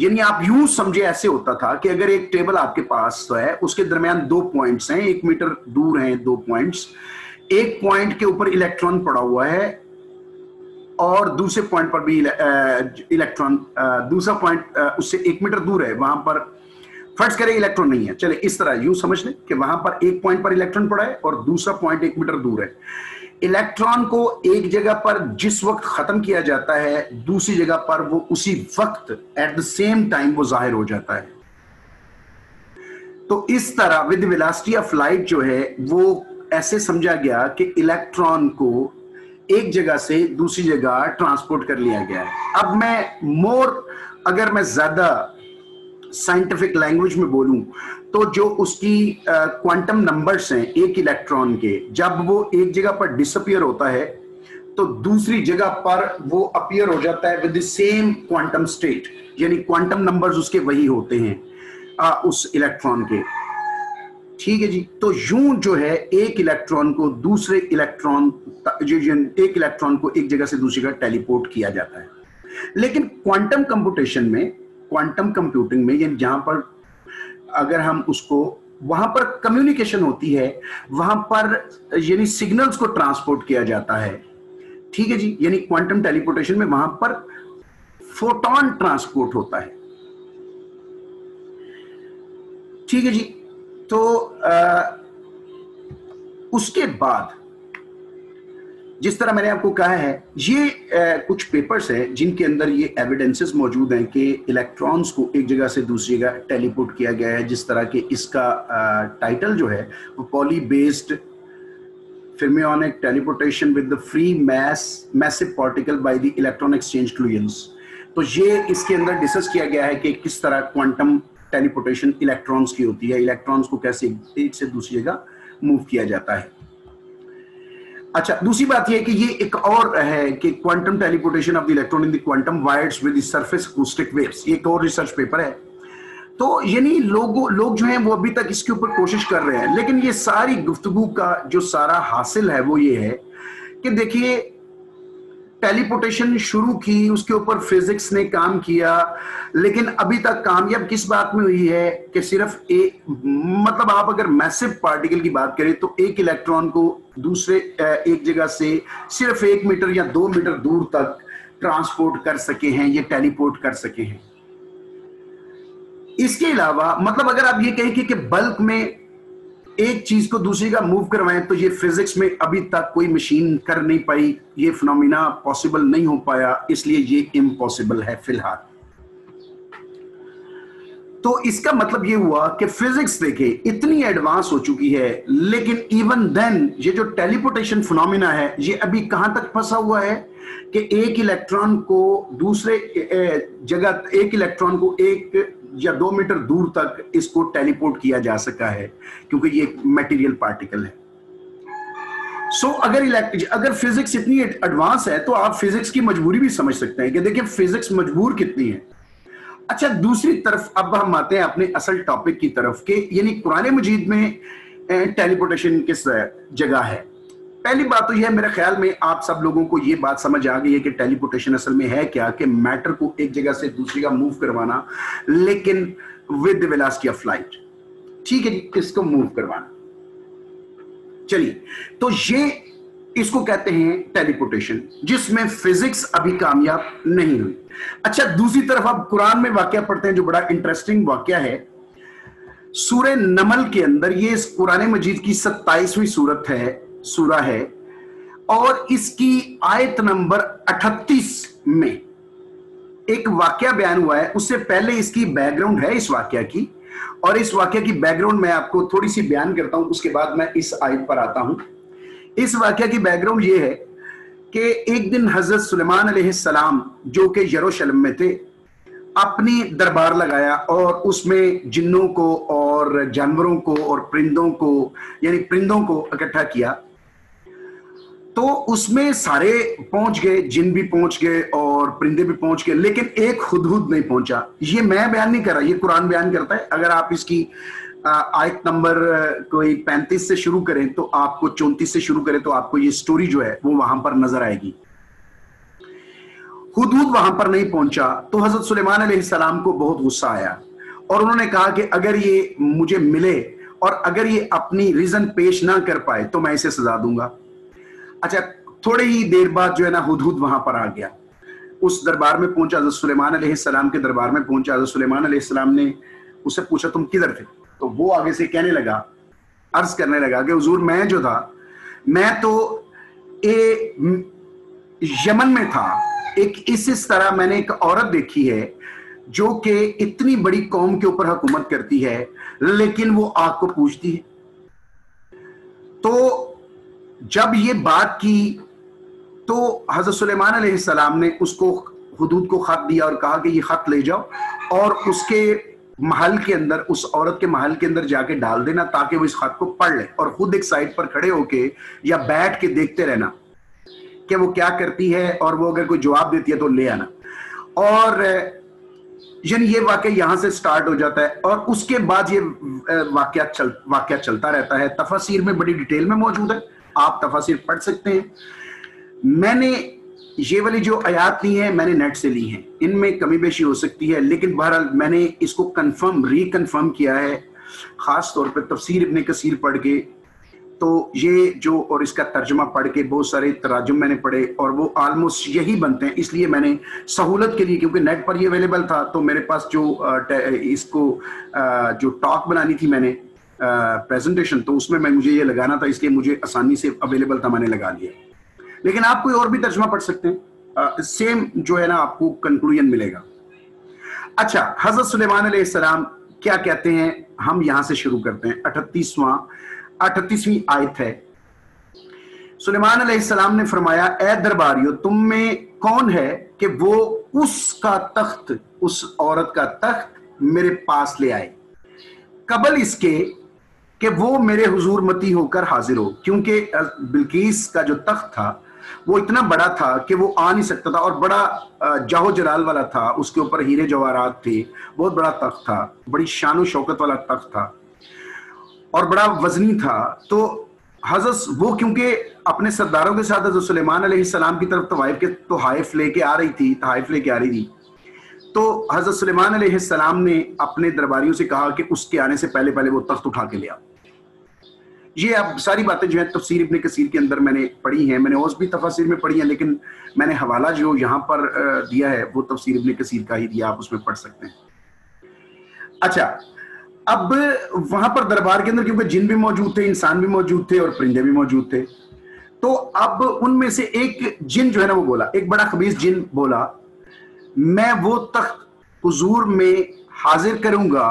Speaker 1: यानी आप यूं समझे, ऐसे होता था कि अगर एक टेबल आपके पास तो है, उसके दरमियान दो पॉइंट्स हैं, 1 मीटर दूर हैं दो पॉइंट्स। एक पॉइंट के ऊपर इलेक्ट्रॉन पड़ा हुआ है और दूसरे पॉइंट पर भी इलेक्ट्रॉन, दूसरा पॉइंट उससे 1 मीटर दूर है, वहां पर फर्ज करें इलेक्ट्रॉन नहीं है। चले इस तरह यूं समझ लें कि वहां पर एक पॉइंट पर इलेक्ट्रॉन पड़ा है और दूसरा पॉइंट 1 मीटर दूर है। इलेक्ट्रॉन को एक जगह पर जिस वक्त खत्म किया जाता है, दूसरी जगह पर वो उसी वक्त एट द सेम टाइम वो जाहिर हो जाता है। तो इस तरह विद वेलोसिटी ऑफ लाइट जो है वो ऐसे समझा गया कि इलेक्ट्रॉन को एक जगह से दूसरी जगह ट्रांसपोर्ट कर लिया गया है। अब अगर मैं ज्यादा साइंटिफिक लैंग्वेज में बोलूं तो जो उसकी क्वांटम नंबर्स हैं एक इलेक्ट्रॉन के, जब वो एक जगह पर डिसअपियर होता है तो दूसरी जगह पर वो अपीयर हो जाता है with the same quantum state, यानी क्वांटम नंबर्स उसके वही होते हैं उस इलेक्ट्रॉन के। ठीक है जी। तो यूं जो है एक इलेक्ट्रॉन को एक इलेक्ट्रॉन को एक जगह से दूसरी जगह टेलीपोर्ट किया जाता है। लेकिन क्वांटम कंप्यूटेशन में, क्वांटम कंप्यूटिंग में, यानी जहां पर अगर हम उसको, वहां पर कम्युनिकेशन होती है, वहां पर यानी सिग्नल्स को ट्रांसपोर्ट किया जाता है। ठीक है जी। यानी क्वांटम टेलीपोर्टेशन में वहां पर फोटॉन ट्रांसपोर्ट होता है। ठीक है जी। तो उसके बाद जिस तरह मैंने आपको कहा है, ये कुछ पेपर्स हैं जिनके अंदर ये एविडेंसेस मौजूद हैं कि इलेक्ट्रॉन्स को एक जगह से दूसरी जगह टेलीपोर्ट किया गया है। जिस तरह के इसका टाइटल जो है वो Pauli based fermionic teleportation with the free massive particle by the electron exchange fluence. तो ये इसके अंदर डिस्कस किया गया है कि किस तरह क्वांटम टेलीपोर्टेशन इलेक्ट्रॉन्स की होती है, इलेक्ट्रॉन्स को कैसे एक से दूसरी जगह मूव किया जाता है। अच्छा, दूसरी बात यह है कि ये एक और है कि quantum teleportation of the electron in the quantum wires with the surface acoustic waves, ये एक और रिसर्च पेपर है। तो यानी लोग जो हैं वो अभी तक इसके ऊपर कोशिश कर रहे हैं। लेकिन ये सारी गुफ्तगू का जो सारा हासिल है वो ये है कि देखिए, टेलीपोर्टेशन शुरू की, उसके ऊपर फिजिक्स ने काम किया, लेकिन अभी तक कामयाब किस बात में हुई है कि सिर्फ मतलब आप अगर मैसिव पार्टिकल की बात करें तो एक इलेक्ट्रॉन को दूसरे एक जगह से सिर्फ 1 मीटर या 2 मीटर दूर तक ट्रांसपोर्ट कर सके हैं, ये टेलीपोर्ट कर सके हैं। इसके अलावा मतलब अगर आप ये कहें कि बल्क में एक चीज को दूसरी का मूव करवाएं, तो ये फिजिक्स में अभी तक कोई मशीन कर नहीं पाई, ये फिनोमिना पॉसिबल नहीं हो पाया, इसलिए ये इम्पॉसिबल है फिलहाल। तो इसका मतलब ये हुआ कि फिजिक्स देखिए इतनी एडवांस हो चुकी है, लेकिन इवन देन ये जो टेलीपोर्टेशन फिनोमिना है ये अभी कहां तक फंसा हुआ है कि एक इलेक्ट्रॉन को दूसरे जगह, एक इलेक्ट्रॉन को 1 या 2 मीटर दूर तक इसको टेलीपोर्ट किया जा सका है, क्योंकि ये मटेरियल पार्टिकल है। सो अगर फिजिक्स इतनी एडवांस है तो आप फिजिक्स की मजबूरी भी समझ सकते हैं कि देखिए फिजिक्स मजबूर कितनी है। अच्छा, दूसरी तरफ अब हम आते हैं अपने असल टॉपिक की तरफ के, यानी कुरान मजीद में टेलीपोर्टेशन किस जगह है। पहली बात तो यह, मेरे ख्याल में आप सब लोगों को यह बात समझ आ गई है कि टेलीपोर्टेशन असल में है क्या, कि मैटर को एक जगह से दूसरी जगह मूव करवाना, लेकिन with the velocity of light. ठीक है जी, किसको मूव करवाना। चलिए, तो ये इसको कहते हैं टेलीपोर्टेशन, जिसमें फिजिक्स अभी कामयाब नहीं हुई। अच्छा, दूसरी तरफ आप कुरान में वाकया पढ़ते हैं जो बड़ा इंटरेस्टिंग वाकया है। सूरह नमल के अंदर, ये इस कुरान मजीद की 27वीं सूरा है और इसकी आयत नंबर 38 में एक वाकया बयान हुआ है। उससे पहले इसकी बैकग्राउंड है इस वाकया की, और इस वाकया की बैकग्राउंड मैं आपको थोड़ी सी बयान करता हूं, उसके बाद मैं इस आयत पर आता हूं। इस वाकया की बैकग्राउंड ये है कि एक दिन हजरत सुलेमान अलैहिस्सलाम, जो कि यरूशलेम में थे, अपनी दरबार लगाया और उसमें जिन्नों को और और जानवरों को और परिंदों को, यानी परिंदों को इकट्ठा किया। तो उसमें सारे पहुंच गए, जिन भी पहुंच गए और परिंदे भी पहुंच गए, लेकिन एक हुदहुद नहीं पहुंचा। ये मैं बयान नहीं कर रहा, ये कुरान बयान करता है। अगर आप इसकी आयत नंबर कोई 35 से शुरू करें तो आपको 34 से शुरू करें तो आपको ये स्टोरी जो है वो वहां पर नजर आएगी। हुदहुद वहां पर नहीं पहुंचा तो हजरत सुलेमान अलैहिस्सलाम को बहुत गुस्सा आया और उन्होंने कहा कि अगर ये मुझे मिले और अगर ये अपनी रीजन पेश ना कर पाए तो मैं इसे सजा दूंगा। अच्छा, थोड़ी ही देर बाद जो है ना हुदहुद वहां पर आ गया, उस दरबार में पहुंचा, हजरत सुलेमान अलैहिस्सलाम के दरबार में पहुंचा। हजरत सुलेमान अलैहिस्सलाम ने उससे पूछा तुम किधर थे? तो वो आगे से कहने लगा, अर्ज करने लगा कि हुजूर मैं जो था, मैं तो यमन में था। एक इस तरह मैंने एक औरत देखी है जो कि इतनी बड़ी कौम के ऊपर हुकूमत करती है लेकिन वो आग को पूजती है। तो जब ये बात की तो हजरत सुलेमान अलैहिस्सलाम ने उसको हुदूद को खत दिया और कहा कि ये खत ले जाओ और उसके महल के अंदर, उस औरत के महल के अंदर जाके डाल देना ताकि वो इस खत को पढ़ ले और खुद एक साइड पर खड़े होके या बैठ के देखते रहना कि वो क्या करती है और वो अगर कोई जवाब देती है तो ले आना। और यानी ये वाकया यहां से स्टार्ट हो जाता है और उसके बाद ये वाकया चलता रहता है। तफसीर में बड़ी डिटेल में मौजूद है, आप तफसीर पढ़ सकते हैं। मैंने ये वाली जो आयात ली है मैंने नेट से ली है, इनमें कमी बेशी हो सकती है लेकिन बहरहाल मैंने इसको कंफर्म रिकन्फर्म किया है, खास तौर पर तफसीर इब्ने कसीर पढ़ के। तो ये जो और इसका तर्जुमा पढ़ के बहुत सारे तराजुम मैंने पढ़े और वो ऑलमोस्ट यही बनते हैं। इसलिए मैंने सहूलत के लिए, क्योंकि नेट पर ये अवेलेबल था तो मेरे पास जो इसको जो टॉक बनानी थी मैंने प्रेजेंटेशन, तो उसमें मुझे ये लगाना था, इसलिए मुझे आसानी से अवेलेबल था, मैंने लगा लिया। लेकिन आप कोई और भी तर्जुमा पढ़ सकते हैं, सेम जो है ना आपको कंक्लूजन मिलेगा। अच्छा, हजरत सुलेमान अलैहिस्सलाम क्या कहते हैं, हम यहां से शुरू करते हैं। 38वीं आयत है। सुलेमान अलैहिस्सलाम ने फरमाया, ए दरबारियों, तुम में कौन है कि वो उसका तख्त, उस औरत का तख्त मेरे पास ले आए कबल इसके कि वो मेरे हुजूर मती होकर हाजिर हो। क्योंकि बिल्कीस का जो तख्त था वो इतना बड़ा था कि वो आ नहीं सकता था और बड़ा जाहो जलाल वाला था, उसके ऊपर हीरे जवाहरात थे, बहुत बड़ा तख्त था, बड़ी शान शौकत वाला तख्त था और बड़ा वजनी था। तो हजरत वो क्योंकि अपने सरदारों के साथ हजरत सुलेमान अलैहिस्सलाम की तरफ तवाइफ के तोहाइफ लेके आ रही थी, तो हजरत सुलेमान अलैहिस्सलाम ने अपने दरबारियों से कहा कि उसके आने से पहले पहले वो तख्त उठा के ले आओ। ये अब सारी बातें जो है तफसीर इब्ने कसीर के अंदर मैंने पढ़ी हैं, मैंने और भी तफसीर में पढ़ी हैं, लेकिन मैंने हवाला जो यहाँ पर दिया है वो तफसीर इब्ने कसीर का ही दिया, आप उसमें पढ़ सकते हैं। अच्छा, अब वहां पर दरबार के अंदर क्योंकि जिन भी मौजूद थे, इंसान भी मौजूद थे और परिंदे भी मौजूद थे, तो अब उनमें से एक जिन जो है ना वो बोला, एक बड़ा खबीस जिन बोला, मैं वो तख्त हुजूर में हाजिर करूंगा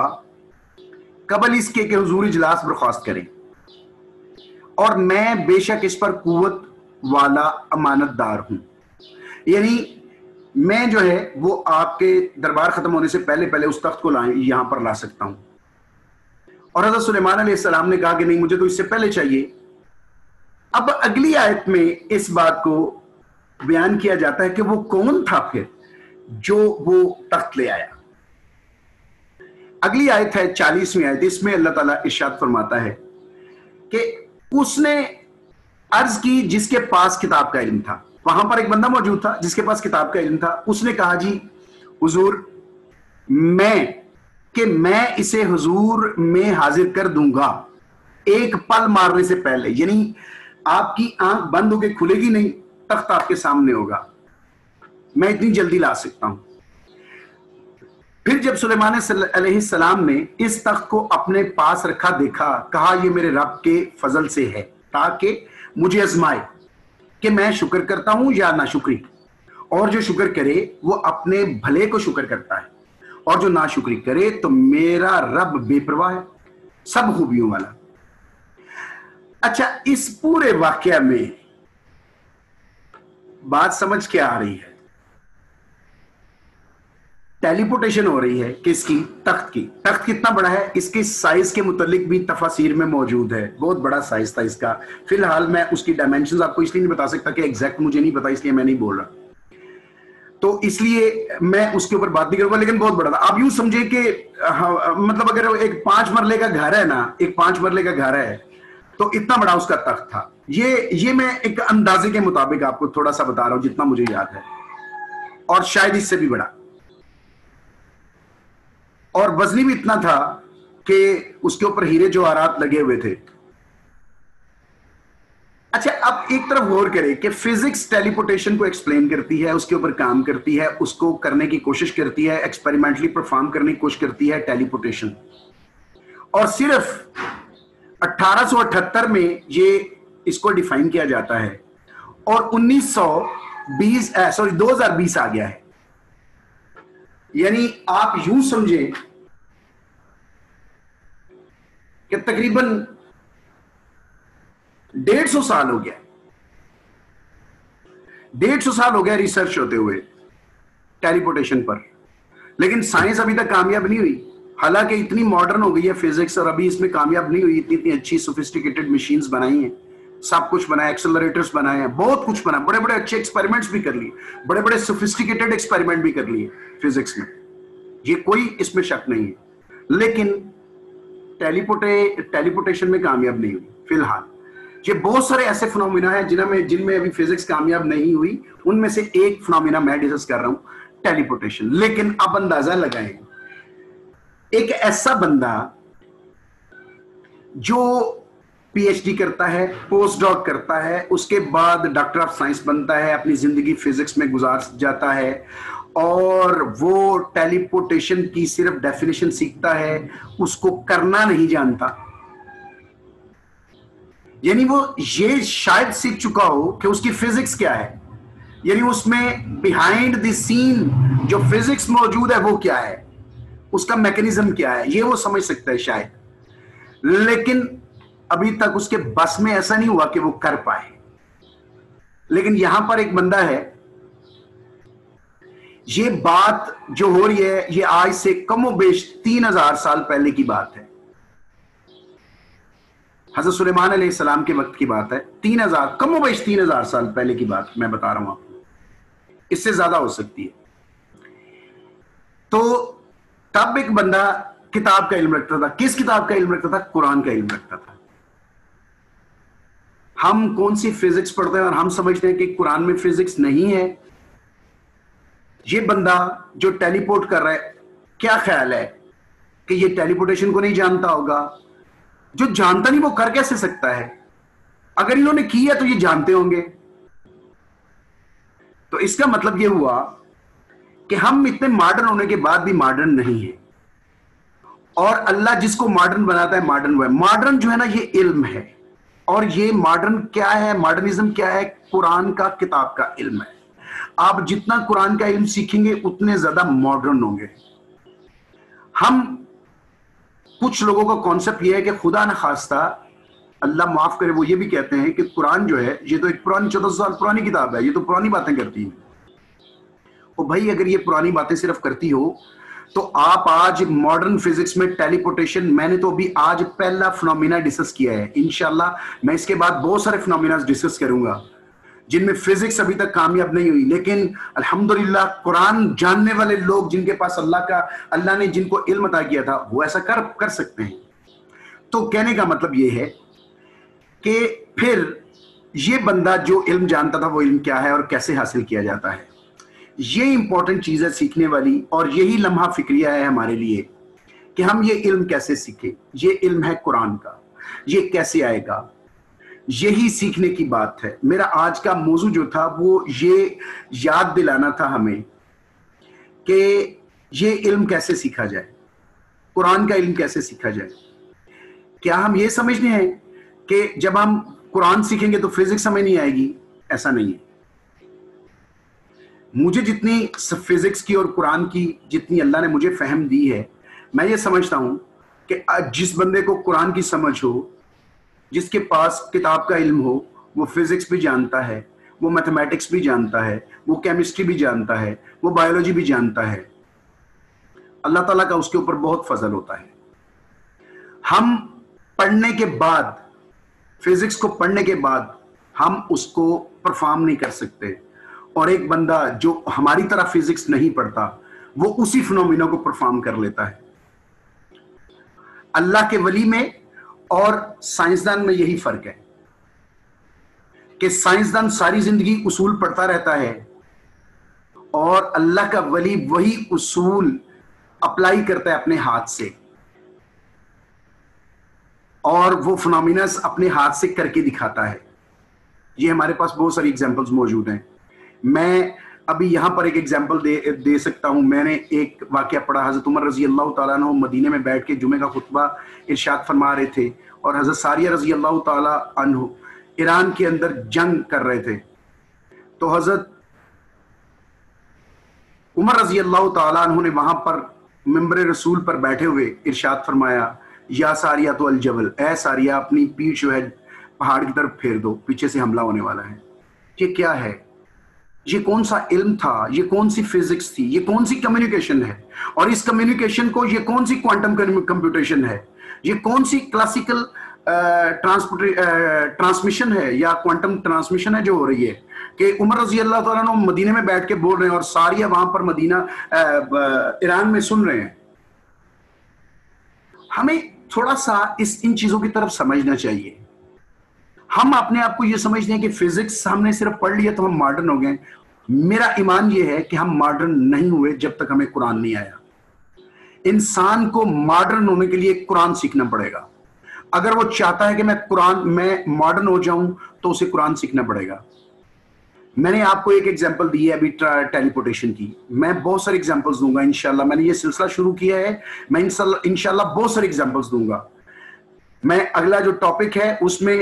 Speaker 1: कबल इसके कि हुजूर इजलास बर्खास्त करें और मैं बेशक इस पर कुव्वत वाला अमानतदार हूं। यानी मैं जो है वो आपके दरबार खत्म होने से पहले पहले उस तख्त को यहां पर ला सकता हूं। और हज़रत सुलेमान अलैहिस्सलाम ने कहा कि नहीं, मुझे तो इससे पहले चाहिए। अब अगली आयत में इस बात को बयान किया जाता है कि वो कौन था फिर जो वो तख्त ले आया। अगली आयत है 40वीं आयत, इसमें अल्लाह ताला इरशाद फरमाता है कि उसने अर्ज की जिसके पास किताब का इल्म था। वहां पर एक बंदा मौजूद था जिसके पास किताब का इल्म था। उसने कहा, जी हुजूर, मैं इसे हुजूर में हाजिर कर दूंगा एक पल मारने से पहले। यानी आपकी आंख बंद होकर खुलेगी नहीं, तख्त आपके सामने होगा, मैं इतनी जल्दी ला सकता हूं। फिर जब सुलेमान अलैहिस्सलाम ने इस तख्त को अपने पास रखा देखा, कहा यह मेरे रब के फजल से है ताकि मुझे आजमाए कि मैं शुक्र करता हूं या नाशुक्री। और जो शुक्र करे वो अपने भले को शुक्र करता है और जो नाशुक्री करे तो मेरा रब बेपरवाह है, सब खूबियों वाला। अच्छा, इस पूरे वाकया में बात समझ क्या आ रही है? टेलीपोर्टेशन हो रही है किसकी? तख्त की। तख्त कितना बड़ा है इसके साइज के मुतालिक भी तफासिर में मौजूद है, बहुत बड़ा साइज था इसका। फिलहाल मैं उसकी डायमेंशंस आपको इसलिए नहीं बता सकता कि एग्जैक्ट मुझे नहीं पता, इसलिए मैं नहीं बोल रहा, तो इसलिए मैं उसके ऊपर बात नहीं करूंगा, लेकिन बहुत बड़ा था। आप यूं समझे कि मतलब अगर एक 5 मरले का घर है ना, एक 5 मरले का घर है, तो इतना बड़ा उसका तख्त था। ये मैं एक अंदाजे के मुताबिक आपको थोड़ा सा बता रहा हूं जितना मुझे याद है, और शायद इससे भी बड़ा। और वजनी भी इतना था कि उसके ऊपर हीरे जवाहरात लगे हुए थे। अच्छा, अब एक तरफ गौर करें कि फिजिक्स टेलीपोर्टेशन को एक्सप्लेन करती है, उसके ऊपर काम करती है, उसको करने की कोशिश करती है, एक्सपेरिमेंटली परफॉर्म करने की कोशिश करती है टेलीपोर्टेशन। और सिर्फ 1878 में ये इसको डिफाइन किया जाता है, और 2020 आ गया है। यानी आप यूं समझें कि तकरीबन 150 साल हो गया, 150 साल हो गया रिसर्च होते हुए टेलीपोर्टेशन पर, लेकिन साइंस अभी तक कामयाब नहीं हुई। हालांकि इतनी मॉडर्न हो गई है फिजिक्स, और अभी इसमें कामयाब नहीं हुई। इतनी इतनी अच्छी सोफिस्टिकेटेड मशीन्स बनाई हैं, सब कुछ बनाया, एक्सेलरेटर्स बनाए हैं, बहुत कुछ बना, बड़े बड़े अच्छे एक्सपेरिमेंट्स भी कर लिए, बड़े बड़े सोफिस्टिकेटेड एक्सपेरिमेंट भी कर लिए फिजिक्स में, ये कोई इसमें शक नहीं है। लेकिन टेलीपोर्टेशन में कामयाब नहीं हुई फिलहाल। ये बहुत सारे ऐसे फिनोमिना है जिनमें अभी फिजिक्स कामयाब नहीं हुई, उनमें से एक फिनोमिना मैं डिस्कस कर रहा हूं, टेलीपोर्टेशन। लेकिन अब अंदाजा लगाएं, एक ऐसा बंदा जो पीएचडी करता है, पोस्ट डॉक करता है, उसके बाद डॉक्टर ऑफ साइंस बनता है, अपनी जिंदगी फिजिक्स में गुजार जाता है, और वो टेलीपोर्टेशन की सिर्फ डेफिनेशन सीखता है, उसको करना नहीं जानता। यानी वो ये शायद सीख चुका हो कि उसकी फिजिक्स क्या है, यानी उसमें बिहाइंड द सीन जो फिजिक्स मौजूद है वो क्या है, उसका मैकेनिज्म क्या है, ये वो समझ सकता है शायद। लेकिन अभी तक उसके बस में ऐसा नहीं हुआ कि वो कर पाए। लेकिन यहां पर एक बंदा है, ये बात जो हो रही है ये आज से कमोबेश 3000 साल पहले की बात है। हजरत सुलेमान अलैहिस्सलाम के वक्त की बात है, 3000 कमोबेश 3000 साल पहले की बात मैं बता रहा हूं आपको, इससे ज्यादा हो सकती है। तो तब एक बंदा किताब का इल्म रखता था। किस किताब का इल्म रखता था? कुरान का इल्म रखता था। हम कौन सी फिजिक्स पढ़ते हैं और हम समझते हैं कि कुरान में फिजिक्स नहीं है। ये बंदा जो टेलीपोर्ट कर रहा है, क्या ख्याल है कि ये टेलीपोर्टेशन को नहीं जानता होगा? जो जानता नहीं वो कर कैसे सकता है? अगर इन्होंने किया तो ये जानते होंगे। तो इसका मतलब ये हुआ कि हम इतने मॉडर्न होने के बाद भी मॉडर्न नहीं है, और अल्लाह जिसको मॉडर्न बनाता है मॉडर्न हुआ है। मॉडर्न जो है ना ये इल्म है, और ये मॉडर्न क्या है, मॉडर्निज्म क्या है? कुरान का, किताब का इल्म है। आप जितना कुरान का इल्म सीखेंगे उतने ज्यादा मॉडर्न होंगे। हम कुछ लोगों का कॉन्सेप्ट यह है कि खुदा न खास्ता, अल्लाह माफ करे, वो ये भी कहते हैं कि कुरान जो है ये तो एक पुरानी 1400 साल पुरानी किताब है, ये तो पुरानी बातें करती है। तो भाई अगर ये पुरानी बातें सिर्फ करती हो तो आप आज मॉडर्न फिजिक्स में टेलीपोर्टेशन, मैंने तो अभी आज पहला फिनोमिना डिस्कस किया है। इंशाल्लाह मैं इसके बाद बहुत सारे फिनोमिना डिस्कस करूंगा जिनमें फिजिक्स अभी तक कामयाब नहीं हुई। लेकिन अल्हम्दुलिल्लाह कुरान जानने वाले लोग जिनके पास अल्लाह ने जिनको इल्म अता किया था वो ऐसा कर सकते हैं। तो कहने का मतलब ये है कि फिर ये बंदा जो इल्म जानता था वो इल्म क्या है और कैसे हासिल किया जाता है, ये इंपॉर्टेंट चीज है सीखने वाली। और यही लम्हा फिक्रिया है हमारे लिए कि हम ये इल्म कैसे सीखें। ये इल्म है कुरान का, ये कैसे आएगा, यही सीखने की बात है। मेरा आज का मौजू जो था वो ये याद दिलाना था हमें कि ये इल्म कैसे सीखा जाए, कुरान का इल्म कैसे सीखा जाए। क्या हम ये समझते हैं कि जब हम कुरान सीखेंगे तो फिजिक्स हमें नहीं आएगी? ऐसा नहीं है। मुझे जितनी फिजिक्स की और कुरान की जितनी अल्लाह ने मुझे फहम दी है, मैं ये समझता हूं कि जिस बंदे को कुरान की समझ हो, जिसके पास किताब का इल्म हो, वो फिजिक्स भी जानता है, वो मैथमेटिक्स भी जानता है, वो केमिस्ट्री भी जानता है, वो बायोलॉजी भी जानता है। अल्लाह ताला का उसके ऊपर बहुत फजल होता है। हम पढ़ने के बाद, फिजिक्स को पढ़ने के बाद हम उसको परफॉर्म नहीं कर सकते, और एक बंदा जो हमारी तरह फिजिक्स नहीं पढ़ता वो उसी फिनोमिना को परफॉर्म कर लेता है। अल्लाह के वली में और साइंसदान में यही फर्क है कि साइंसदान सारी जिंदगी उसूल पढ़ता रहता है और अल्लाह का वली वही उसूल अप्लाई करता है अपने हाथ से, और वो फिनोमिनास अपने हाथ से करके दिखाता है। ये हमारे पास बहुत सारी एग्जांपल्स मौजूद हैं। मैं अभी यहां पर एक एग्जांपल दे सकता हूं। मैंने एक वाकया पढ़ा। हजरत उमर रजी अल्लाह ताला अन्हु मदीने में बैठ के जुमे का खुतबा इरशाद फरमा रहे थे, और हजरत सारिया रजी अल्लाह ताला अन्हु ईरान के अंदर जंग कर रहे थे। तो हजरत उमर रजी अल्लाह ताला अन्हु ने वहां पर मिंबर रसूल पर बैठे हुए इरशाद फरमाया, या सारिया तो अल जबल, ए सारिया अपनी पीठ जो है पहाड़ की तरफ फेर दो, पीछे से हमला होने वाला है। ये क्या है? ये कौन सा इल्म था? ये कौन सी फिजिक्स थी? ये कौन सी कम्युनिकेशन है? और इस कम्युनिकेशन को, ये कौन सी क्वांटम कंप्यूटेशन है? ये कौन सी क्लासिकल ट्रांसमिशन है या क्वांटम ट्रांसमिशन है जो हो रही है कि उमर रजी अल्लाह तआला अन्हु मदीने में बैठ के बोल रहे हैं और सारिया वहां पर मदीना ईरान में सुन रहे हैं। हमें थोड़ा सा इन चीजों की तरफ समझना चाहिए। हम अपने आप को यह समझते हैं कि फिजिक्स हमने सिर्फ पढ़ लिया तो हम मॉडर्न हो गए। मेरा ईमान यह है कि हम मॉडर्न नहीं हुए जब तक हमें कुरान नहीं आया। इंसान को मॉडर्न होने के लिए कुरान सीखना पड़ेगा। अगर वो चाहता है कि मैं मॉडर्न हो जाऊं तो उसे कुरान सीखना पड़ेगा। मैंने आपको एक एग्जांपल दी है अभी टेलीपोर्टेशन की। मैं बहुत सारे एग्जांपल्स दूंगा इंशाल्लाह। मैंने ये सिलसिला शुरू किया है, मैं इंशाल्लाह बहुत सारे एग्जांपल्स दूंगा। मैं अगला जो टॉपिक है उसमें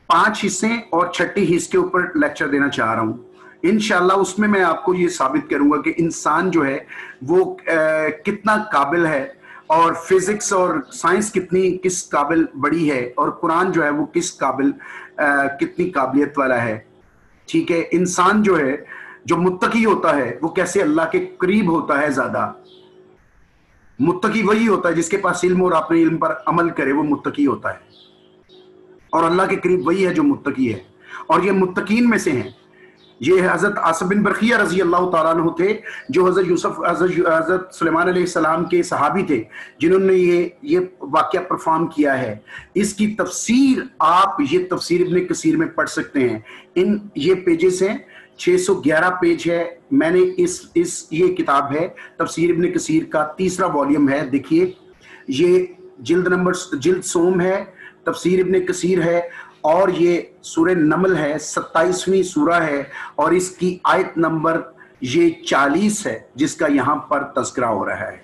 Speaker 1: 5 हिस्से और 6ठी हिस्से के ऊपर लेक्चर देना चाह रहा हूं। इंशाल्लाह उसमें मैं आपको ये साबित करूंगा कि इंसान जो है वो कितना काबिल है, और फिजिक्स और साइंस किस काबिल बड़ी है, और कुरान जो है वो कितनी काबिलियत वाला है। ठीक है, इंसान जो है, जो मुत्तकी होता है, वो कैसे अल्लाह के करीब होता है। ज्यादा मुत्तकी वही होता है जिसके पास इल्म और अपने इल्म पर अमल करे, वो मुत्तकी होता है। और अल्लाह के करीब वही है जो मुत्तकी है, और ये मुत्तकीन में से हैं। ये हजरत आसिफ बिन बरखिया रजी अल्लाह ताला अन्हु थे, जो हजरत सुलेमान अलैहिस्सलाम के सहाबी थे, जिन्होंने ये वाकया परफॉर्म किया है। इसकी तफसीर आप ये तफसीर इब्न कसीर में पढ़ सकते हैं। ये पेजेस हैं, 611 पेज है। मैंने ये किताब है तफसीर इब्न कसीर का 3रा वॉल्यूम है। देखिए, ये जिल्द सोम है, तफसीर इब्न कसीर है, और ये सूरह नमल है, 27वीं सूरा है, और इसकी आयत नंबर ये 40 है जिसका यहां पर तज़किरा हो रहा है।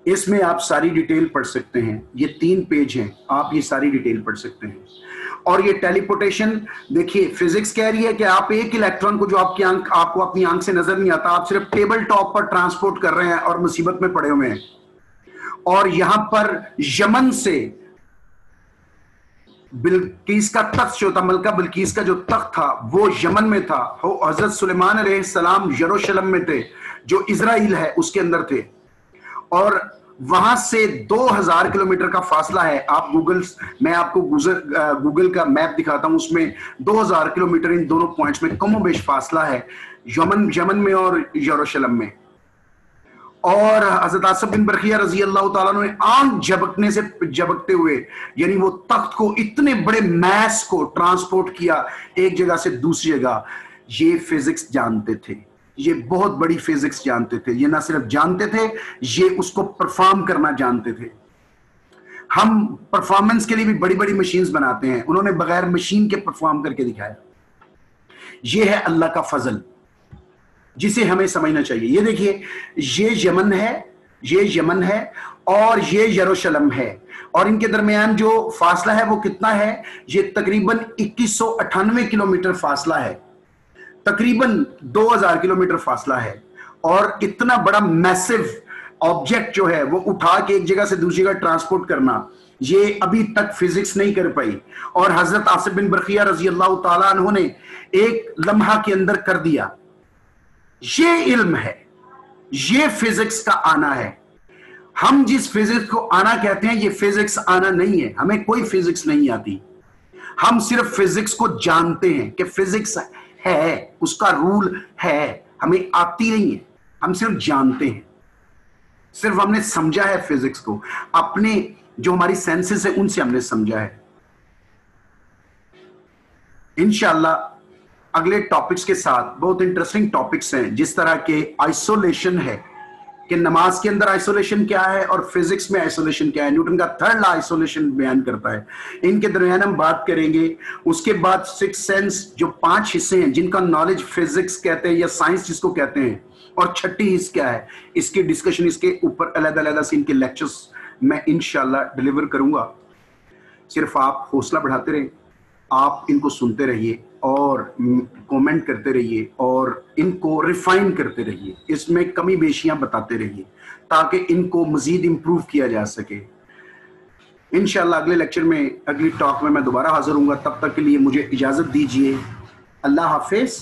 Speaker 1: इसमें आप सारी डिटेल पढ़ सकते हैं। ये 3 पेज हैं, आप ये सारी डिटेल पढ़ सकते हैं। और ये टेलीपोर्टेशन, देखिए फिजिक्स कह रही है कि आप एक इलेक्ट्रॉन को जो आपको अपनी आंख से नजर नहीं आता, आप सिर्फ टेबल टॉप पर ट्रांसपोर्ट कर रहे हैं और मुसीबत में पड़े हुए हैं। और यहां पर यमन से बिल्कीस का तख्त जो था, मलका बिल्कीस का जो तख्त था वो यमन में था। हजरत सुलेमान अलैहिस्सलाम यरूशलेम में थे, जो इजराइल है उसके अंदर थे, और वहां से 2000 किलोमीटर का फासला है। मैं आपको गूगल का मैप दिखाता हूं, उसमें 2000 किलोमीटर इन दोनों पॉइंट्स में कमोबेश फासला है, यमन में और यरूशलेम में। और हजरत आसिफ बिन बरखिया रजी अल्लाह ताला ने आंख झपकते हुए, यानी वो तख्त को, इतने बड़े मैस को ट्रांसपोर्ट किया एक जगह से दूसरी जगह। ये फिजिक्स जानते थे, ये बहुत बड़ी फिजिक्स जानते थे। ये ना सिर्फ जानते थे, ये उसको परफॉर्म करना जानते थे। हम परफॉर्मेंस के लिए भी बड़ी बड़ी मशीन्स बनाते हैं, उन्होंने बगैर मशीन के परफॉर्म करके दिखाया। ये है अल्लाह का फजल जिसे हमें समझना चाहिए। ये देखिए, ये यमन है और ये यरूशलेम है, और इनके दरमियान जो फासला है वो कितना है? ये तकरीबन 2198 किलोमीटर फासला है, तकरीबन 2000 किलोमीटर फासला है। और इतना बड़ा मैसिव ऑब्जेक्ट जो है वो उठा के एक जगह से दूसरी जगह ट्रांसपोर्ट करना, ये अभी तक फिजिक्स नहीं कर पाई। और हजरत आसिफ बिन बरखिया रजी अल्लाह ताला अन्हु ने एक लम्हा के अंदर कर दिया। ये इल्म है, ये फिजिक्स का आना है। हम जिस फिजिक्स को आना कहते हैं, ये फिजिक्स आना नहीं है। हमें कोई फिजिक्स नहीं आती, हम सिर्फ फिजिक्स को जानते हैं कि फिजिक्स है, उसका रूल है, हमें आती नहीं है, हम सिर्फ जानते हैं। सिर्फ हमने समझा है फिजिक्स को, अपने जो हमारी सेंसेस है उनसे हमने समझा है। इंशाल्लाह अगले टॉपिक्स के साथ, बहुत इंटरेस्टिंग टॉपिक्स हैं, जिस तरह के आइसोलेशन है कि नमाज के अंदर आइसोलेशन क्या है और फिजिक्स में आइसोलेशन क्या है, न्यूटन का थर्ड लॉ आइसोलेशन बयान करता है, इनके दरमियान हम बात करेंगे। उसके बाद सिक्स सेंस, जो 5 हिस्से हैं जिनका नॉलेज फिजिक्स कहते हैं या साइंस जिसको कहते हैं, और छठी हिस्स क्या है, इसकी डिस्कशन, इसके ऊपर अलग-अलग से इनके लेक्चर्स मैं इंशाल्लाह डिलीवर करूंगा। सिर्फ आप हौसला बढ़ाते रहें, आप इनको सुनते रहिए और कमेंट करते रहिए और इनको रिफाइन करते रहिए, इसमें कमी बेशियां बताते रहिए ताकि इनको मजीद इंप्रूव किया जा सके। इंशाल्लाह अगले लेक्चर में, अगली टॉक में मैं दोबारा हाजिर हूंगा। तब तक के लिए मुझे इजाजत दीजिए। अल्लाह हाफिज।